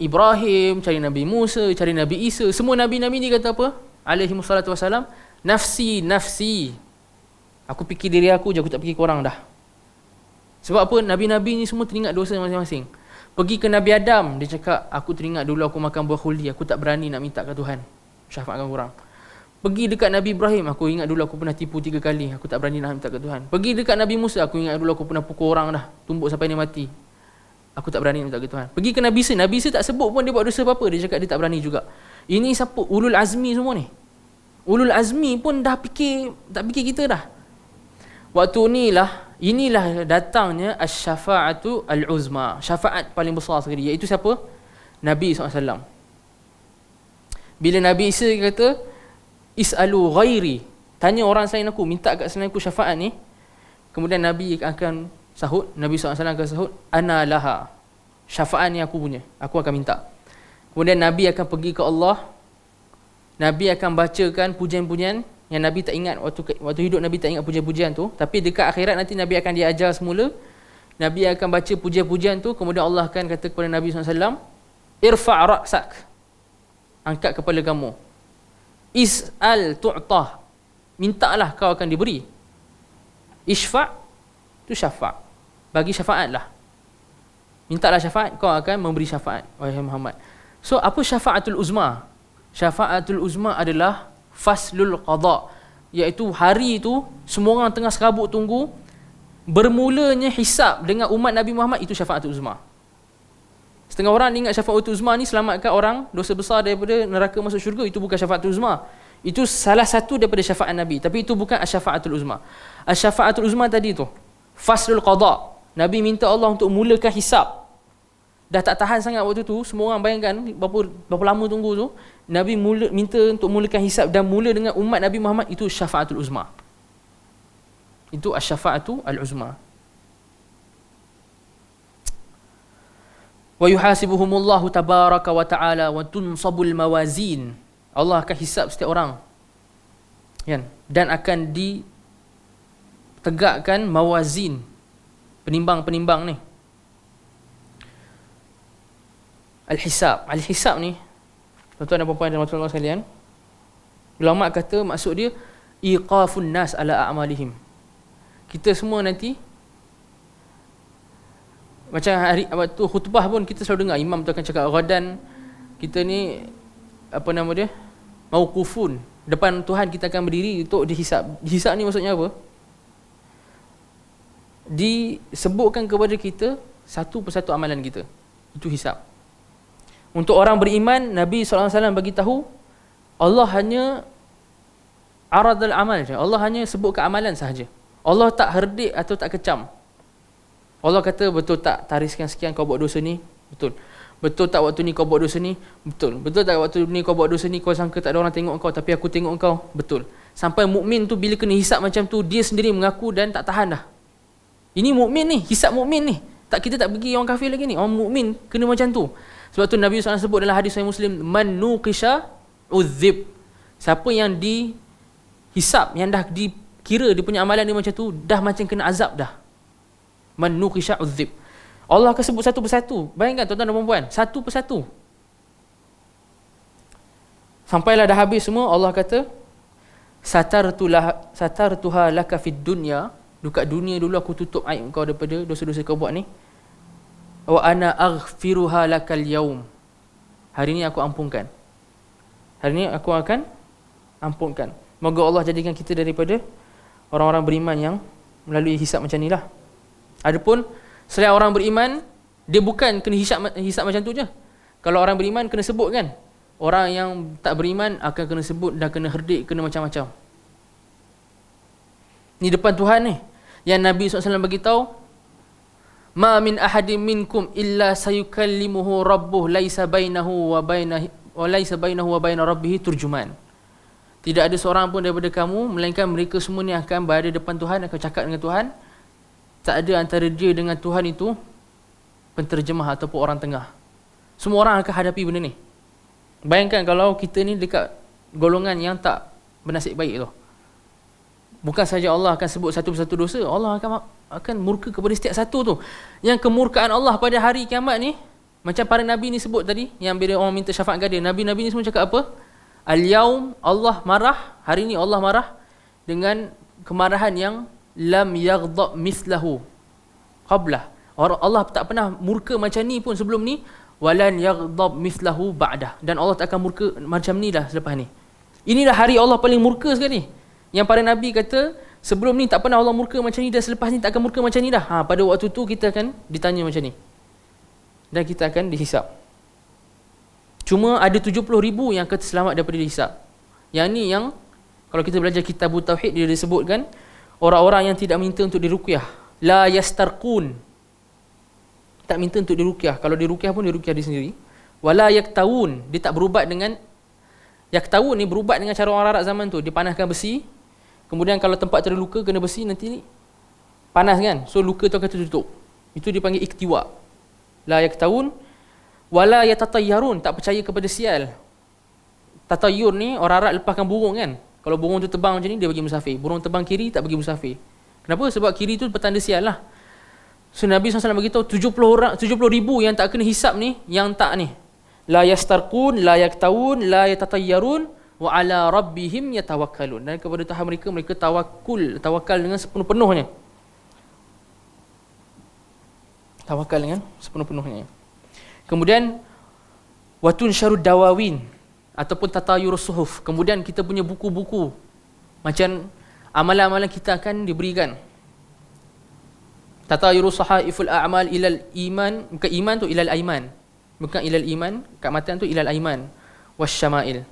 S1: Ibrahim, cari Nabi Musa, cari Nabi Isa. Semua Nabi-Nabi ni kata apa? Alaihimussalatu wassalam, nafsi, nafsi. Aku fikir diri aku je, aku tak fikir korang dah. Sebab apa? Nabi-Nabi ni semua teringat dosa masing-masing. Pergi ke Nabi Adam, dia cakap, aku teringat dulu aku makan buah khuldi, aku tak berani nak minta ke Tuhan syafaatkan korang. Pergi dekat Nabi Ibrahim, aku ingat dulu aku pernah tipu 3 kali, aku tak berani nak minta ke Tuhan. Pergi dekat Nabi Musa, aku ingat dulu aku pernah pukul orang dah, tumbuk sampai dia mati, aku tak berani minta ke Tuhan. Pergi ke Nabi Isa, Nabi Isa tak sebut pun dia buat dosa apa-apa, dia cakap dia tak berani juga. Ini siapa? Ulul azmi semua ni. Ulul azmi pun dah tak fikir kita dah. Waktu inilah datangnya asy-syafa'atu al-uzma, syafaat paling besar sekali, iaitu siapa? Nabi SAW. Bila Nabi Isa kata, is'alu ghairi, tanya orang selain aku, minta kat selain aku syafaat ni. Kemudian Nabi akan sahut, Nabi SAW akan sahut, ana laha, syafaat ni aku punya, aku akan minta. Kemudian Nabi akan pergi ke Allah, Nabi akan bacakan pujian-pujian yang Nabi tak ingat waktu hidup, Nabi tak ingat pujian-pujian tu, tapi dekat akhirat nanti Nabi akan diajar semula. Nabi akan baca pujian-pujian tu, kemudian Allah akan kata kepada Nabi SAW, irfa' ra'sak, angkat kepala kamu, is'al tu'tah, mintalah kau akan diberi, isfa' tu syafa', bagi syafaat lah, mintalah syafaat, kau akan memberi syafaat, wahai Muhammad. So apa syafa'atul uzma? Syafa'atul uzma adalah faslul qada, iaitu hari itu semua orang tengah serabut tunggu, bermulanya hisab dengan umat Nabi Muhammad, itu syafa'atul uzma. Setengah orang ingat syafa'atul uzma ni selamatkan orang dosa besar daripada neraka masuk syurga, itu bukan syafa'atul uzma. Itu salah satu daripada syafaat Nabi, tapi itu bukan asy-syafa'atul uzma. Asy-syafa'atul uzma tadi tu faslul qada, Nabi minta Allah untuk mulakan hisab. Dah tak tahan sangat waktu tu, semua orang bayangkan berapa lama tunggu tu, Nabi minta untuk mulakan hisab dan mula dengan umat Nabi Muhammad, itu syafa'atul uzma. Itu asy-syafa'atu al-uzma. Wa yuhasibuhumullahu tabaraka wa ta'ala wa tunsabul mawazin. Allah akan hisab setiap orang. Kan? Dan akan ditegakkan mawazin, penimbang-penimbang ni. Al-hisab ni, tuan-tuan dan puan-puan dan tuan-tuan sekalian, ulama kata maksud dia iqafun nas ala a'malihim. Kita semua nanti, macam waktu khutbah pun kita selalu dengar imam tu akan cakap, ghadan kita ni mauqufun, depan Tuhan kita akan berdiri untuk dihisab. Dihisab ni maksudnya apa? Disebutkan kepada kita satu persatu amalan kita, itu hisab. Untuk orang beriman, Nabi SAW bagi tahu, Allah hanya aradul amal, Allah hanya sebutkan amalan sahaja. Allah tak herdik atau tak kecam. Allah kata, betul tak tariskan sekian kau buat dosa ni? Betul. Betul tak waktu ni kau buat dosa ni? Betul. Betul tak waktu ni kau buat dosa ni kau sangka tak ada orang tengok kau, tapi aku tengok kau? Betul. Sampai mukmin tu bila kena hisap macam tu, dia sendiri mengaku dan tak tahan dah. Ini mukmin ni, hisap mukmin ni. Kita tak pergi orang kafir lagi ni. Orang mukmin kena macam tu. Sebab tu Nabi SAW sebut dalam hadis Sahih Muslim, man nuqisha uzzib. Siapa yang hisab yang dah dikira dia punya amalan dia macam tu, dah macam kena azab dah. Man nuqisha uzib. Allah akan sebut satu persatu. Bayangkan tuan-tuan dan puan-puan, satu persatu. Sampailah dah habis semua, Allah kata satartuha laka fid dunya. Dekat dunia dulu aku tutup aib kau daripada dosa-dosa kau buat ni. Wa ana aghfiruha lakal yaum. Hari ni aku ampunkan. Hari ni aku akan ampunkan. Moga Allah jadikan kita daripada orang-orang beriman yang melalui hisab macam ni lah. Adapun selain orang beriman, dia bukan kena hisab macam tu je. Kalau orang beriman kena sebut kan. Orang yang tak beriman akan kena sebut dan kena herdik, kena macam-macam. Ni depan Tuhan ni. Yang Nabi SAW beritahu, ma min ahadin minkum illa sayukallimuhu rabbuh laisa bainahu wa baina rabbih turjuman. Tidak ada seorang pun daripada kamu melainkan mereka semua ni akan berada depan Tuhan, akan cakap dengan Tuhan. Tak ada antara dia dengan Tuhan itu penterjemah ataupun orang tengah. Semua orang akan hadapi benda ni. Bayangkan kalau kita ni dekat golongan yang tak bernasib baik tu. Bukan saja Allah akan sebut satu persatu dosa, Allah akan murka kepada setiap satu tu. Yang kemurkaan Allah pada hari kiamat ni, macam para nabi ni sebut tadi, yang bila orang minta syafaat kat dia, nabi-nabi ni semua cakap apa? Al-yaum Allah marah, hari ni Allah marah dengan kemarahan yang lam yaghdab mislahu qablah. Allah tak pernah murka macam ni pun sebelum ni, walan yaghdab mislahu ba'dah, dan Allah tak akan murka macam ni dah selepas ni. Inilah hari Allah paling murka sekali. Yang para nabi kata sebelum ni tak pernah Allah murka macam ni, dan selepas ni tak akan murka macam ni dah. Pada waktu tu kita akan ditanya macam ni. Dan kita akan dihisap. Cuma ada 70,000 yang akan selamat daripada dihisap. Yang ni yang kalau kita belajar kitab Tauhid, dia disebutkan orang-orang yang tidak minta untuk diruqyah. La yastarqun. Tak minta untuk diruqyah. Kalau diruqyah pun diruqyah dia sendiri. Wala yaktawun. Dia tak berubat dengan, yaktawun ni berubat dengan cara orang Arab zaman tu. Dia panaskan besi. Kemudian kalau tempat tu ada luka, kena besi, nanti ni panas kan. So luka tu akan tertutup. Itu dipanggil iktiwa. La yaktawun. Wala yatatayyarun. Tak percaya kepada sial. Tatayyur ni orang Arab lepaskan burung kan. Kalau burung tu terbang macam ni, dia bagi musafir. Burung terbang kiri, tak bagi musafir. Kenapa? Sebab kiri tu petanda sial lah. So Nabi SAW beritahu 70,000 yang tak kena hisap ni, yang tak ni. La yastarqun, la yaktawun, la yatatayyarun, wa ala rabbihim yatawakkalun. Dan kepada Tuhan mereka tawakal dengan sepenuh-penuhnya. Tawakal dengan sepenuh-penuhnya. Kemudian watun syarud dawawin, ataupun tatayurus suhuf. Kemudian kita punya buku-buku, macam amalan-amalan kita akan diberikan. Tatayurus sahaiful a'mal ilal iman. Bukan iman tu, ilal aiman. Bukan ilal iman, kat matan tu ilal aiman wasyama'il.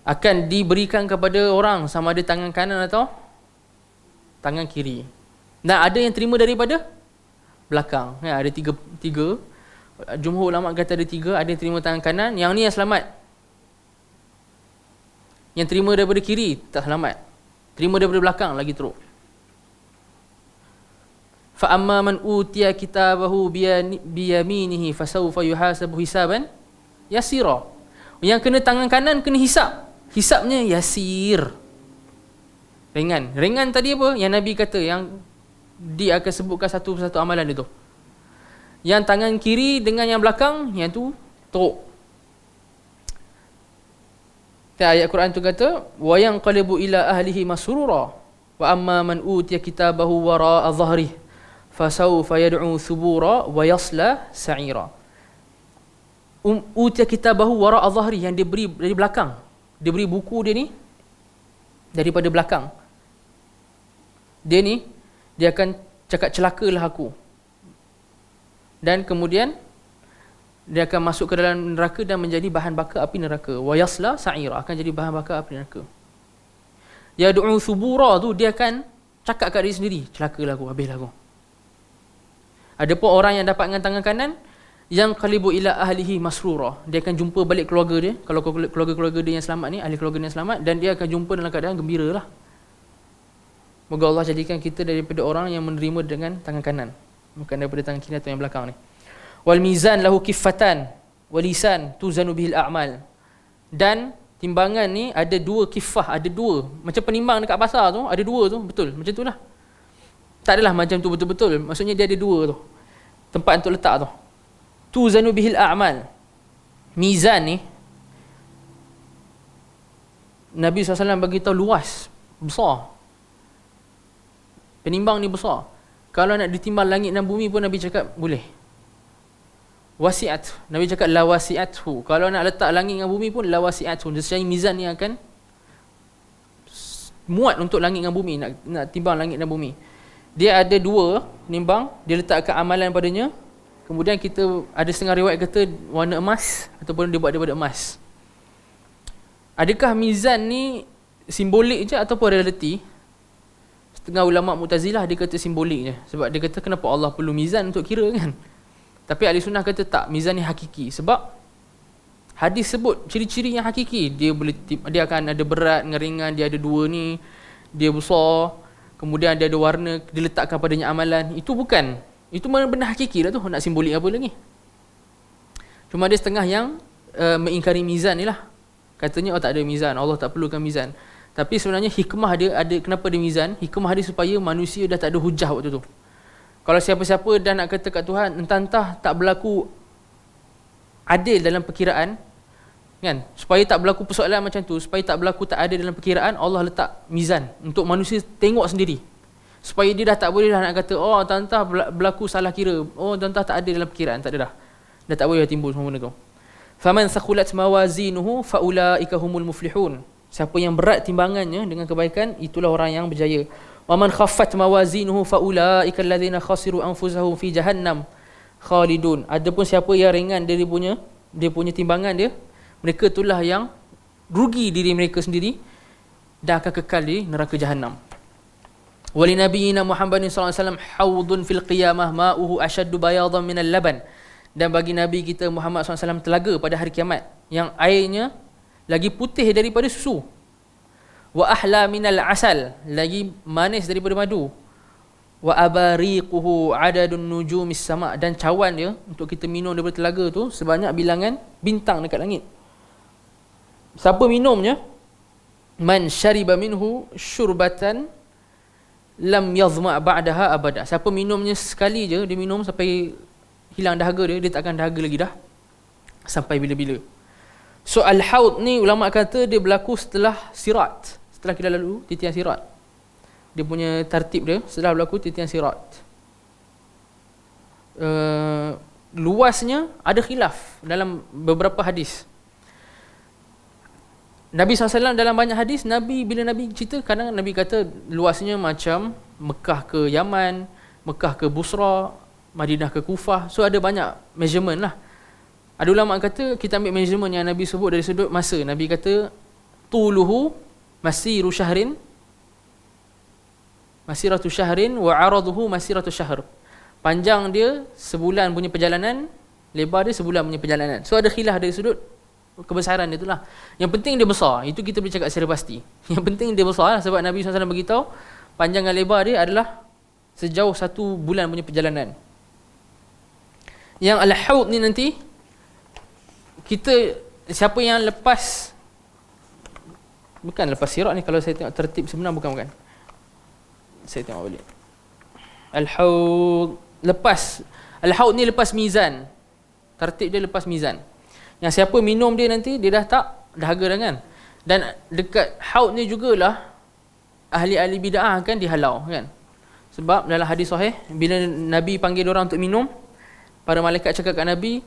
S1: Akan diberikan kepada orang sama ada tangan kanan atau tangan kiri. Dan ada yang terima daripada belakang. Ya, ada tiga. Jumhur ulama kata ada 3. Ada yang terima tangan kanan. Yang ni yang selamat. Yang terima daripada kiri tak selamat. Terima daripada belakang lagi teruk. Fa amma man utiya kitabahu biyaminihi fasawfa yuhasabu hisaban yasira. Yang kena tangan kanan kena hisap. Hisapnya yasir. Ringan. Ringan tadi apa? Yang Nabi kata, yang dia akan sebutkan satu persatu amalan dia tu. Yang tangan kiri dengan yang belakang, yang tu teruk. Ayat Quran tu kata, wa yanqalibu ila ahlihi masrura wa amma man utiya kitabahu wara'a dhahrihi fasawfa yad'u thubura wa yasla sa'ira. Utiya kitabahu wara'a dhahrihi, yang dia beri dari belakang. Dia beri buku dia ni daripada belakang. Dia ni, dia akan cakap celakalah aku. Dan kemudian dia akan masuk ke dalam neraka dan menjadi bahan bakar api neraka. Wa yasla sa'ira, akan jadi bahan bakar api neraka. Yad'u thubura tu, dia akan cakap kat diri sendiri, celakalah aku, habislah aku. Adapun orang yang dapat dengan tangan kanan, yang qalibu ila ahlihi masrura, dia akan jumpa balik keluarga dia. Kalau keluarga-keluarga dia yang selamat ni, ahli keluarga dia yang selamat, dan dia akan jumpa dalam keadaan gembira lah. Moga Allah jadikan kita daripada orang yang menerima dengan tangan kanan, bukan daripada tangan kiri atau yang belakang ni. Wal mizan lahu kiffatan wa lisan tuzanu bihil a'mal. Dan timbangan ni ada dua kifah, ada dua. Macam penimbang dekat pasar tu, ada dua tu, betul. Macam tu lah. Tak adalah macam tu betul-betul. Maksudnya dia ada dua tu. Tempat untuk letak tu. Tuzanu bihil a'mal. Mizan ni, Nabi SAW bagi tahu luas, besar. Penimbang ni besar. Kalau nak ditimbang langit dan bumi pun Nabi cakap boleh. Wasi'at. Nabi cakap la wasi'athu. Kalau nak letak langit dan bumi pun la wasi'athu. Secara mizan ni akan muat untuk langit dan bumi, nak timbang langit dan bumi. Dia ada dua nimbang, dia letakkan amalan padanya. Kemudian kita ada setengah riwayat kata warna emas ataupun dia buat daripada emas. Adakah mizan ni simbolik je ataupun realiti? Setengah ulama Mu'tazilah dia kata simbolik je. Sebab dia kata kenapa Allah perlu mizan untuk kira kan? Tapi ahli sunnah kata tak, mizan ni hakiki. Sebab hadis sebut ciri-ciri yang hakiki. Dia akan ada berat dengan ringan, dia ada dua ni, dia besar, kemudian dia ada warna, diletakkan padanya amalan. Itu bukan, itu benda hakiki lah tu, nak simbolik apa lagi. Cuma ada setengah yang mengingkari mizan ni lah. Katanya tak ada mizan, Allah tak perlukan mizan. Tapi sebenarnya hikmah dia ada, kenapa ada mizan? Hikmah dia supaya manusia dah tak ada hujah waktu tu. Kalau siapa-siapa dah nak kata kat Tuhan, entah-entah tak berlaku adil dalam perkiraan, kan? Supaya tak berlaku persoalan macam tu, supaya tak berlaku tak adil dalam perkiraan, Allah letak mizan untuk manusia tengok sendiri. Supaya dia dah tak boleh dah nak kata, oh entah-entah berlaku salah kira, oh entah-entah tak adil dalam perkiraan, tak ada dah. Dah tak boleh dah timbul semua benda tu. Faman sakhulat mawazinuhu faulaika humul muflihun. Siapa yang berat timbangannya dengan kebaikan, itulah orang yang berjaya. Wa man khaffat mawazinuhu faulaika allazina khasiru anfusahum fi jahannam khalidun. Adapun siapa yang ringan dia punya timbangan dia, mereka itulah yang rugi diri mereka sendiri dan akan kekal di neraka Jahannam. Wali nabiyina Muhammadin sallallahu alaihi wasallam haudun fil qiyamah ma'uhu ashaddu bayadan minal laban. Dan bagi Nabi kita Muhammad SAW telaga pada hari kiamat yang airnya lagi putih daripada susu. Wa ahla minal asal, lagi manis daripada madu. Wa abariquhu adadun nujumis sama, dan cawan dia untuk kita minum daripada telaga tu sebanyak bilangan bintang dekat langit. Siapa minumnya? Man syariba minhu syurbatan lam yazma' ba'daha abada. Siapa minumnya sekali je, dia minum sampai hilang dahaga dia tak akan dahaga lagi dah sampai bila-bila. So al-haud ni ulama kata dia berlaku setelah sirat, setelah kita lalu titian sirat. Dia punya tertib dia setelah berlaku titian sirat. Luasnya ada khilaf dalam beberapa hadis. Nabi SAW dalam banyak hadis, bila Nabi cerita, kadang Nabi kata luasnya macam Mekah ke Yaman, Mekah ke Busra, Madinah ke Kufah. So ada banyak measurement lah. Ada ulama kata kita ambil measurement yang Nabi sebut dari sudut masa. Nabi kata tuluhu masiru syahrin, masiratu syahrin wa araduhu masiratu syahr. Panjang dia sebulan punya perjalanan, lebar dia sebulan punya perjalanan. So ada khilaf dari sudut kebesaran dia itulah. Yang penting dia besar, itu kita boleh cakap secara pasti. Yang penting dia besar lah, sebab Nabi SAW beritahu panjang dan lebar dia adalah sejauh 1 bulan punya perjalanan. Yang al-haud ni nanti kita, siapa yang lepas, bukan lepas sirat ni, kalau saya tengok tertib sebenar bukan. Saya tengok balik. Al-haud lepas, al-haud ni lepas mizan. Tertib dia lepas mizan. Yang siapa minum dia nanti dia dah tak dahaga dah kan. Dan dekat haud ni jugalah ahli-ahli bid'ah akan dihalau kan. Sebab dalam hadis sahih bila Nabi panggil orang untuk minum, para malaikat cakap kat Nabi,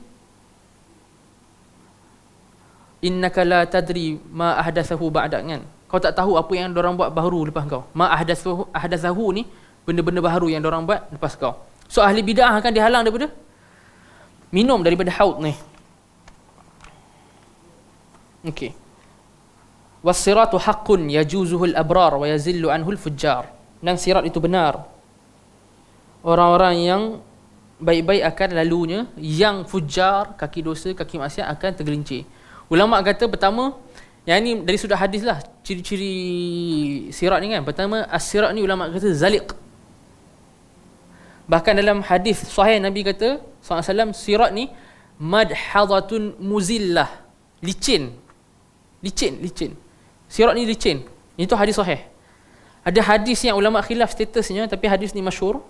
S1: innaka la tadri ma ahdatsahu ba'dak kan. Kau tak tahu apa yang dorang buat baru lepas kau. Ma ahdatsahu ni benda-benda baru yang dorang buat lepas kau. So ahli bidah akan dihalang daripada minum daripada haud ni. Okey. Was-siratu haqqun yajuzuhu al-abrar wa yazillu anhu al-fujjar. Dan sirat itu benar. Orang-orang yang baik-baik akan lalunya, yang fujar, kaki dosa, kaki maksiat akan tergelincir. Ulama kata pertama, yang ni dari sudut hadis lah, ciri-ciri sirat ni kan. Pertama, as-sirat ni ulama kata zaliq. Bahkan dalam hadis sahih Nabi kata SAW, sirat ni madhadatun muzillah, licin. licin. Sirat ni licin. Itu hadis sahih. Ada hadis yang ulama khilaf statusnya, tapi hadis ni masyhur.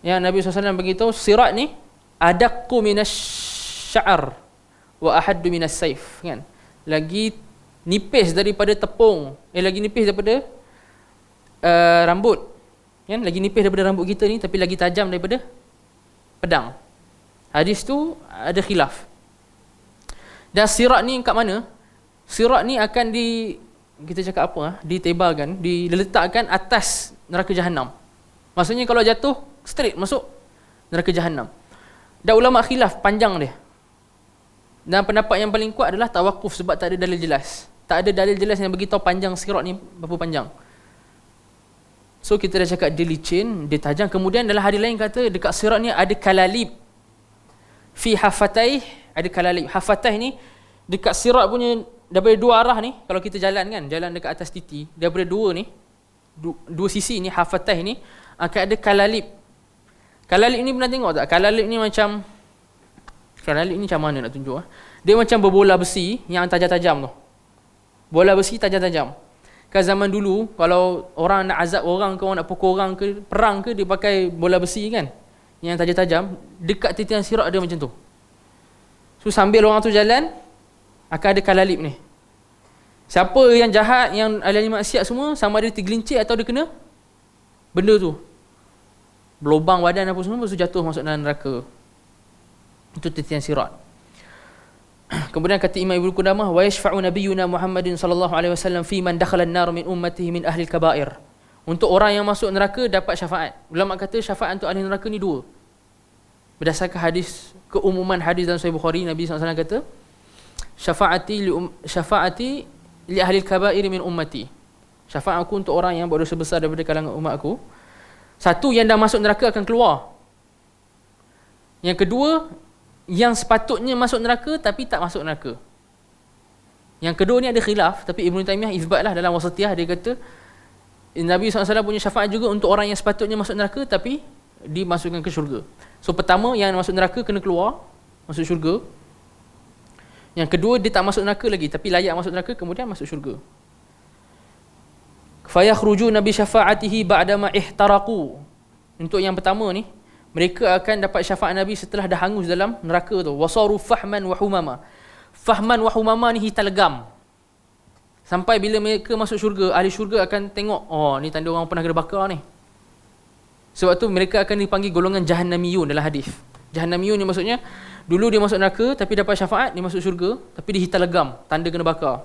S1: Yang Nabi SAW beritahu sirat ni adaqqu minas sya'r wa ahaddu minas saif, kan? Lagi nipis daripada tepung, lagi nipis daripada rambut, kan? Lagi nipis daripada rambut kita ni, tapi lagi tajam daripada pedang. Hadis tu ada khilaf. Dan sirat ni kat mana? Sirat ni akan kita cakap apa? Ditebarkan, diletakkan atas neraka Jahannam. Maksudnya kalau jatuh straight masuk neraka Jahannam. Dan ulama khilaf panjang dia. Dan pendapat yang paling kuat adalah tawakuf, sebab tak ada dalil jelas. Tak ada dalil jelas yang beritahu panjang sirat ni berapa panjang. So kita dah cakap dia licin, dia tajam. Kemudian dalam hadis lain kata dekat sirat ni ada kalalib. Fi hafatayh ada kalalib. Hafatayh ni dekat sirat punya daripada dua arah ni, kalau kita jalan kan, jalan dekat atas titi, daripada dua ni, dua sisi ni, hafatayh ni akan ada kalalib. Kalalib ni pernah tengok tak? Kalalib ni macam mana nak tunjuk? Dia macam berbola besi yang tajam-tajam tu. Bola besi tajam-tajam. Kan zaman dulu kalau orang nak azab orang ke, orang nak pukul orang ke, perang ke, dia pakai bola besi kan, yang tajam-tajam. Dekat titian sirat ada macam tu. So sambil orang tu jalan, akan ada kalalib ni. Siapa yang jahat, yang ahli maksiat semua, sama ada tergelincir atau dia kena benda tu, berlubang badan apa semua, lepas tu jatuh masuk dalam neraka. Itu titian sirat. Kemudian kata Imam Ibnu Qudamah, wa yashfa'u nabiyyuna Muhammadin sallallahu alaihi wasallam fi man dakhala an-nar min ummatihi min ahli al-kaba'ir. Untuk orang yang masuk neraka dapat syafaat. Ulama kata syafaat untuk ahli neraka ni dua. Berdasarkan hadis, keumuman hadis dalam Sahih Bukhari, Nabi SAW kata, syafaati li ahli al-kaba'ir min ummati. Syafaat aku untuk orang yang buat dosa besar daripada kalangan umat aku. Satu, yang dah masuk neraka akan keluar. Yang kedua, yang sepatutnya masuk neraka tapi tak masuk neraka. Yang kedua ni ada khilaf, tapi Ibn Taymiyah izbatlah dalam Wasatiyah, dia kata Nabi SAW punya syafaat juga untuk orang yang sepatutnya masuk neraka tapi dimasukkan ke syurga. So pertama, yang masuk neraka kena keluar, masuk syurga. Yang kedua, dia tak masuk neraka lagi tapi layak masuk neraka, kemudian masuk syurga. Fayakhruju nabi syafaatihi ba'dama ihtaraqu. Untuk yang pertama ni, mereka akan dapat syafaat Nabi setelah dah hangus dalam neraka tu. Wasaru fahman wa humama. Fahman wa humama ni hitam legam. Sampai bila mereka masuk syurga, ahli syurga akan tengok, oh ni tanda orang pernah kena bakar ni. Sebab tu mereka akan dipanggil golongan jahannamiyun dalam hadis. Jahannamiyun ni maksudnya dulu dia masuk neraka tapi dapat syafaat, dia masuk syurga tapi dia hitam legam, tanda kena bakar.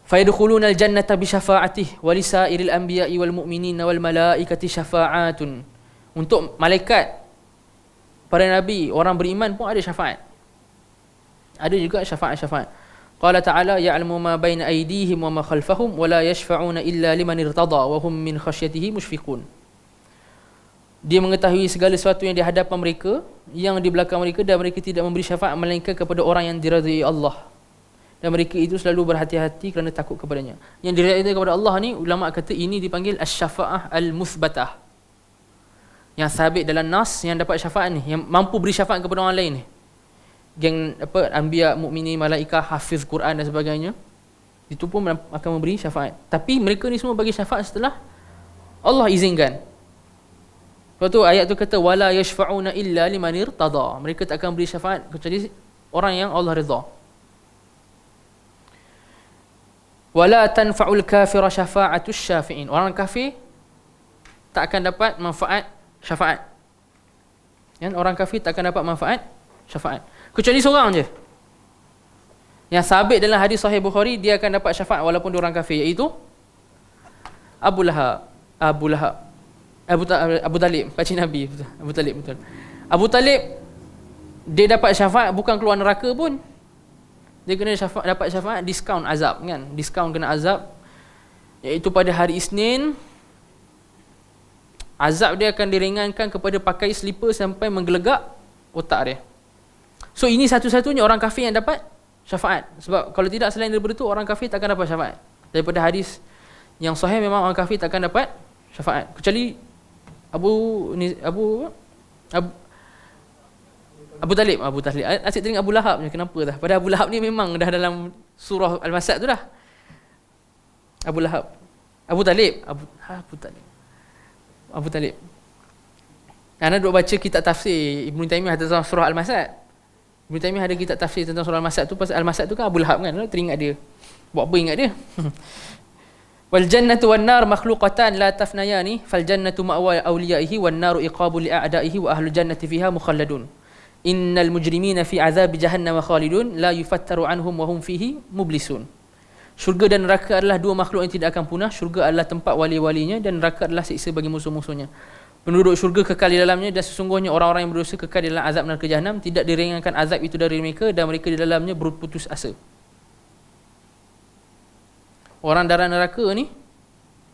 S1: Fayadkhuluna al-jannata bi syafaatihi wa lisairil anbiya'i wal mu'minina wal malaikati syafa'atun. Untuk malaikat, para nabi, orang beriman pun ada syafaat. Ada juga syafaat-syafaat. Qala ta'ala ya'lamu ma baina aydihim wa ma khalfahum wa la yashfa'una illa liman irtada wa hum min khasyatihi mushfiqun. Dia mengetahui segala sesuatu yang di hadapan mereka, yang di belakang mereka, dan mereka tidak memberi syafaat melainkan kepada orang yang diridai Allah. Dan mereka itu selalu berhati-hati kerana takut kepadanya. Yang diridai kepada Allah ni, ulama kata ini dipanggil asy-syafa'ah al-muthbatah. Yang sabit dalam nas, yang dapat syafaat ni, yang mampu beri syafaat kepada orang lain ni. Yang anbiya, mukminin, malaikah, hafiz Quran dan sebagainya, itu pun akan memberi syafaat. Tapi mereka ni semua bagi syafaat setelah Allah izinkan. Lepas tu ayat tu kata wala yashfa'una illa liman irtada. Mereka tak akan beri syafaat kecuali orang yang Allah redha. Wala tanfa'ul kafira syafa'atus syafi'in. Orang kafir tak akan dapat manfaat syafaat. Kan, orang kafir tak akan dapat manfaat syafaat kecuali seorang je yang sabit dalam hadis Sahih Bukhari, dia akan dapat syafaat walaupun dia orang kafir, iaitu Abu Talib, pakcik Nabi. Abu Talib, betul. Abu Talib, dia dapat syafaat bukan keluar neraka pun, dia kena dapat syafaat diskaun azab, kan, diskaun kena azab, iaitu pada hari Isnin azab dia akan diringankan kepada pakai slipper sampai menggelegak otak dia. So ini satu-satunya orang kafir yang dapat syafaat. Sebab kalau tidak, selain daripada itu, orang kafir takkan dapat syafaat. Daripada hadis yang sahih, memang orang kafir takkan dapat syafaat kecuali Abu Talib. Asyik teringat Abu Lahab je, kenapa dah? Padahal Abu Lahab ni memang dah dalam surah Al-Masad tu dah. Abu Lahab. Abu Talib. Abu Talib. Anda duk baca kitab tafsir Ibn Taymiyah tentang surah Al-Masad. Ibn Taymiyah ada kitab tafsir tentang surah Al-Masad tu, pasal Al-Masad tu kan Abu Lahab kan, teringat dia. Buat apa ingat dia? Wal jannatu wan nar makhluqatan la tafnayani fal jannatu ma'wa awliyaihi wan naru iqabu li a'daihi wa ahlul jannati fiha mukhalladun. Innal mujrimina fi azab jahannam khalidun la yufattaru anhum wa hum fihi mublisun. Syurga dan neraka adalah dua makhluk yang tidak akan punah. Syurga adalah tempat wali-walinya dan neraka adalah siksa bagi musuh-musuhnya. Penduduk syurga kekal di dalamnya dan sesungguhnya orang-orang yang berdosa kekal di dalam azab neraka jahanam, tidak diringankan azab itu dari mereka dan mereka di dalamnya berputus asa. Orang darah neraka ni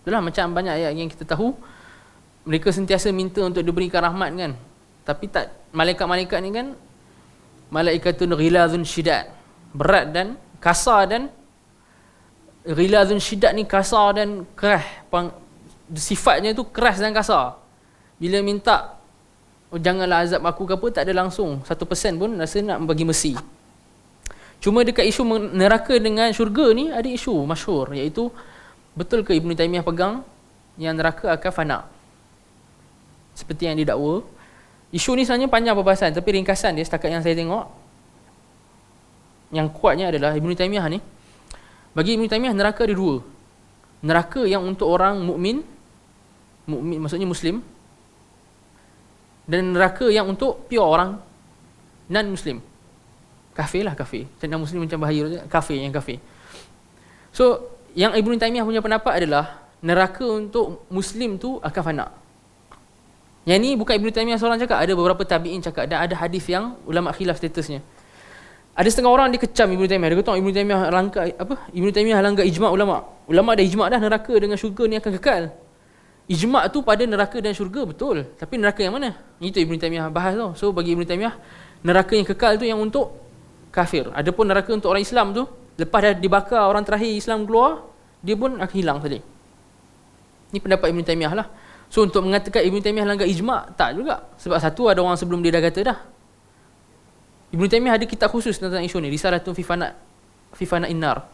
S1: itulah macam banyak ayat yang kita tahu, mereka sentiasa minta untuk diberikan rahmat kan, tapi tak, malaikat-malaikat ni kan malaikatun ghilazun syidad, berat dan kasar, dan ghilazun syidad ni kasar dan keras, sifatnya tu keras dan kasar. Bila minta, oh, janganlah azab aku ke apa, tak ada langsung 1% pun rasa nak bagi mercy. Cuma dekat isu neraka dengan syurga ni ada isu masyhur, iaitu betul ke Ibn Taymiyah pegang yang neraka akan fana seperti yang didakwa. Isu ni sebenarnya panjang perbahasan, tapi ringkasan dia setakat yang saya tengok, yang kuatnya adalah Ibn Taymiyah ni, bagi Ibn Taymiyah neraka ada dua. Neraka yang untuk orang mukmin maksudnya Muslim, dan neraka yang untuk pure orang non-Muslim. Kafir lah, kafir. Macam Muslim macam bahaya, kafir yang kafir. So, yang Ibn Taymiyah punya pendapat adalah neraka untuk Muslim tu akan fana. Yang ni bukan Ibn Taymiyah seorang cakap, ada beberapa tabi'in cakap, dan ada hadis yang ulama khilaf statusnya. Ada setengah orang dia kecam Ibn Taymiyah, dia kata Ibn Taymiyah langgar ijma' ulama. Ulama dah ijma' dah neraka dengan syurga ni akan kekal. Ijma' tu pada neraka dan syurga betul, tapi neraka yang mana? Itu Ibn Taymiyah bahas tu. So bagi Ibn Taymiyah, neraka yang kekal tu yang untuk kafir. Adapun neraka untuk orang Islam tu, lepas dah dibakar orang terakhir Islam keluar, dia pun akan hilang tadi. Ini pendapat Ibn Taymiyah lah. So untuk mengatakan Ibn Taymiyah langgar ijma', tak juga. Sebab satu, ada orang sebelum dia dah kata dah. Ibn Taymiyah ada kitab khusus tentang isu ni, Risalatun fi fana innar.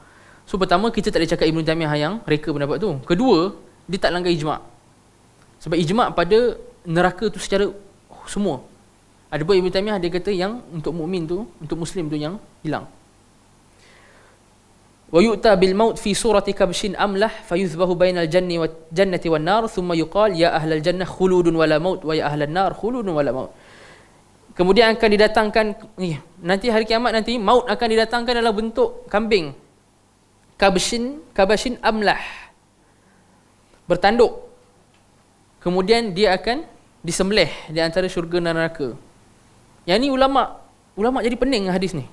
S1: So pertama, kita tak boleh cakap Ibn Taymiyah yang reka pendapat tu. Kedua, dia tak langgar ijma'. Sebab ijma' pada neraka tu secara semua. Ada pun Ibn Taymiyah dia kata yang untuk mukmin tu, untuk Muslim tu yang hilang. Wa yu'ta bil maut fi surati kabshin amlah fayuzbahu bainal jannati wan nar thumma yuqal ya ahlal jannah khuludun wala maut wa ya ahlan nar khuludun wala maut. Kemudian akan didatangkan nanti hari kiamat nanti, maut akan didatangkan dalam bentuk kambing. Kabshin amlah. Bertanduk. Kemudian dia akan disembelih di antara syurga dan neraka. Yang ni ulama jadi pening hadis ni.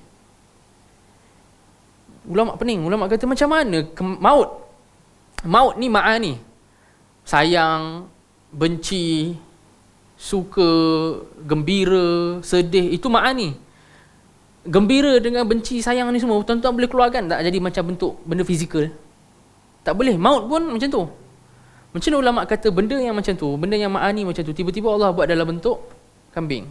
S1: Ulama pening, ulama kata macam mana maut ni ma'ani. Sayang, benci, suka, gembira, sedih, itu ma'ani. Gembira dengan benci, sayang ni semua tuan-tuan boleh keluarkan tak jadi macam bentuk benda fizikal? Tak boleh. Maut pun macam tu. Macam mana ulama kata benda yang macam tu, benda yang ma'ani macam tu, tiba-tiba Allah buat dalam bentuk kambing?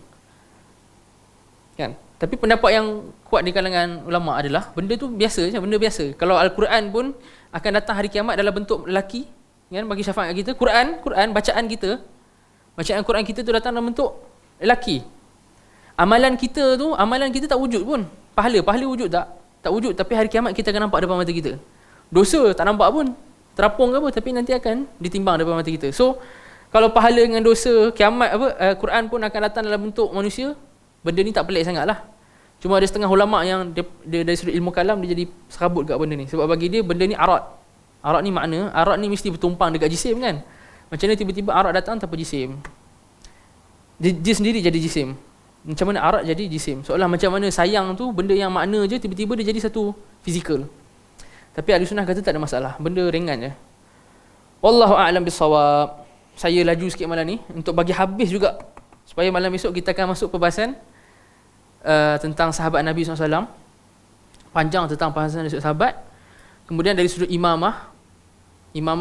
S1: Kan? Tapi pendapat yang kuat di kalangan ulama adalah benda tu biasa je, benda biasa. Kalau Al-Quran pun akan datang hari kiamat dalam bentuk lelaki, kan, bagi syafaat kita. Quran bacaan Quran kita tu datang dalam bentuk lelaki. Amalan kita tak wujud pun. Pahala wujud tak? Tak wujud, tapi hari kiamat kita akan nampak depan mata kita. Dosa tak nampak pun, terapung ke apa, tapi nanti akan ditimbang depan mata kita. So kalau pahala dengan dosa kiamat Quran pun akan datang dalam bentuk manusia, benda ni tak pelik sangat lah. Cuma ada setengah ulama yang dia dari sudut ilmu kalam dia jadi serabut kat benda ni. Sebab bagi dia benda ni arad ni makna, arad ni mesti bertumpang dekat jisim kan. Macam mana tiba-tiba arad datang tanpa jisim, dia sendiri jadi jisim. Macam mana arad jadi jisim? Seolah macam mana sayang tu benda yang makna je, tiba-tiba dia jadi satu fizikal. Tapi ahli sunnah kata tak ada masalah, benda ringan je. Wallahu a'lam bissawab. Saya laju sikit malam ni untuk bagi habis juga, supaya malam esok kita akan masuk perbahasan tentang sahabat Nabi SAW. Panjang tentang perbahasan sahabat. Kemudian dari sudut imamah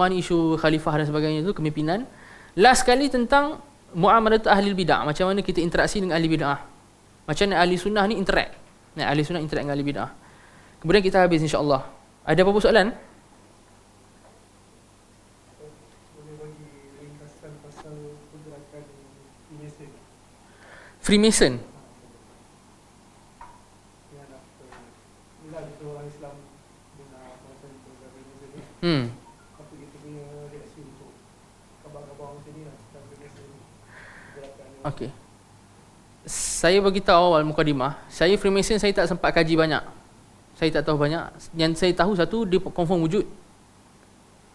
S1: ni isu khalifah dan sebagainya tu, kepimpinan. Last sekali tentang muamalat ahli bidah, macam mana kita interaksi dengan ahli bidah. Macam mana ahli sunnah ni interact. Nah, ahli sunnah interact dengan ahli bid'ah. Kemudian kita habis insya-Allah. Ada apa-apa soalan?
S2: Boleh bagi ringkasan pasal pergerakan Freemason.
S1: Freemason.
S2: Yang nak bila kita orang Islam dengar pasal pergerakan Freemason ni, apa kita punya reaksi untuk khabar-khabar macam ni lah tentang Freemason ni, pergerakan ni.
S1: Okey. Saya bagi tahu awal mukadimah, saya Freemason saya tak sempat kaji banyak. Saya tak tahu banyak. Yang saya tahu satu, dia confirm wujud.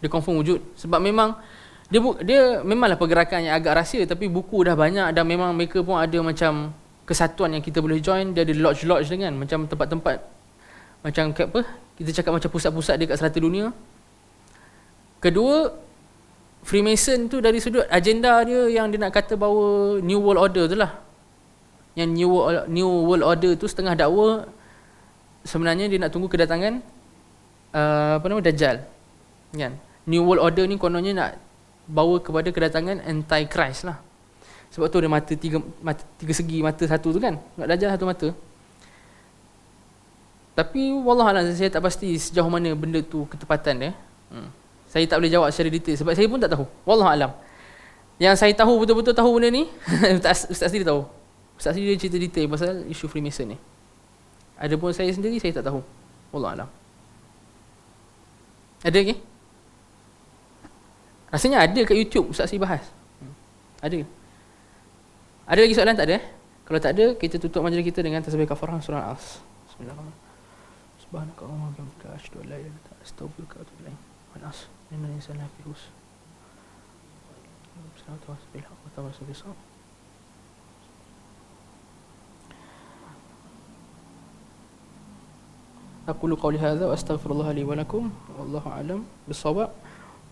S1: Dia confirm wujud sebab memang dia memanglah pergerakan yang agak rahsia, tapi buku dah banyak dan memang mereka pun ada macam kesatuan yang kita boleh join. Dia ada lodge dengan macam tempat-tempat macam apa? Kita cakap macam pusat-pusat dekat serata dunia. Kedua, Freemason tu dari sudut agenda dia yang dia nak kata bahawa New World Order tu lah. Yang New World Order tu setengah dakwa sebenarnya dia nak tunggu kedatangan Dajjal. Kan? New World Order ni kononnya nak bawa kepada kedatangan Antichrist lah. Sebab tu ada mata tiga segi, mata satu tu kan. Dajjal satu mata. Tapi wallahualam saya tak pasti sejauh mana benda tu ketepatan dia. Saya tak boleh jawab secara detail sebab saya pun tak tahu. Wallahualam. Yang saya tahu betul-betul tahu benda ni, Ustaz sendiri tahu. Ustaz sendiri cerita detail pasal isu Freemason ni. Adapun saya sendiri, saya tak tahu. Wallahualam. Ada lagi? Rasanya ada kat YouTube Ustaz sendiri bahas. Ada. Ada lagi soalan? Tak ada? Kalau tak ada, kita tutup majlis kita dengan tasbih kafarah surah Al-As. Bismillahirrahmanirrahim. Subhanakallahumma wa bihamdika asyhadu an la ilaha illa anta astaghfiruka wa atubu ilaik. Al-As. Innal insana lafi khusr. Bismillahirrahmanirrahim. Wa tawassaw bis-sabr. Aqulu qawli hadza wa astaghfirullah li wa lakum wallahu a'lam bis-shawab.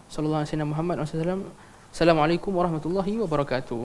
S1: Sallallahu alaihi wasallam Muhammad sallallahu alaihi wasallam. Assalamualaikum warahmatullahi wabarakatuh.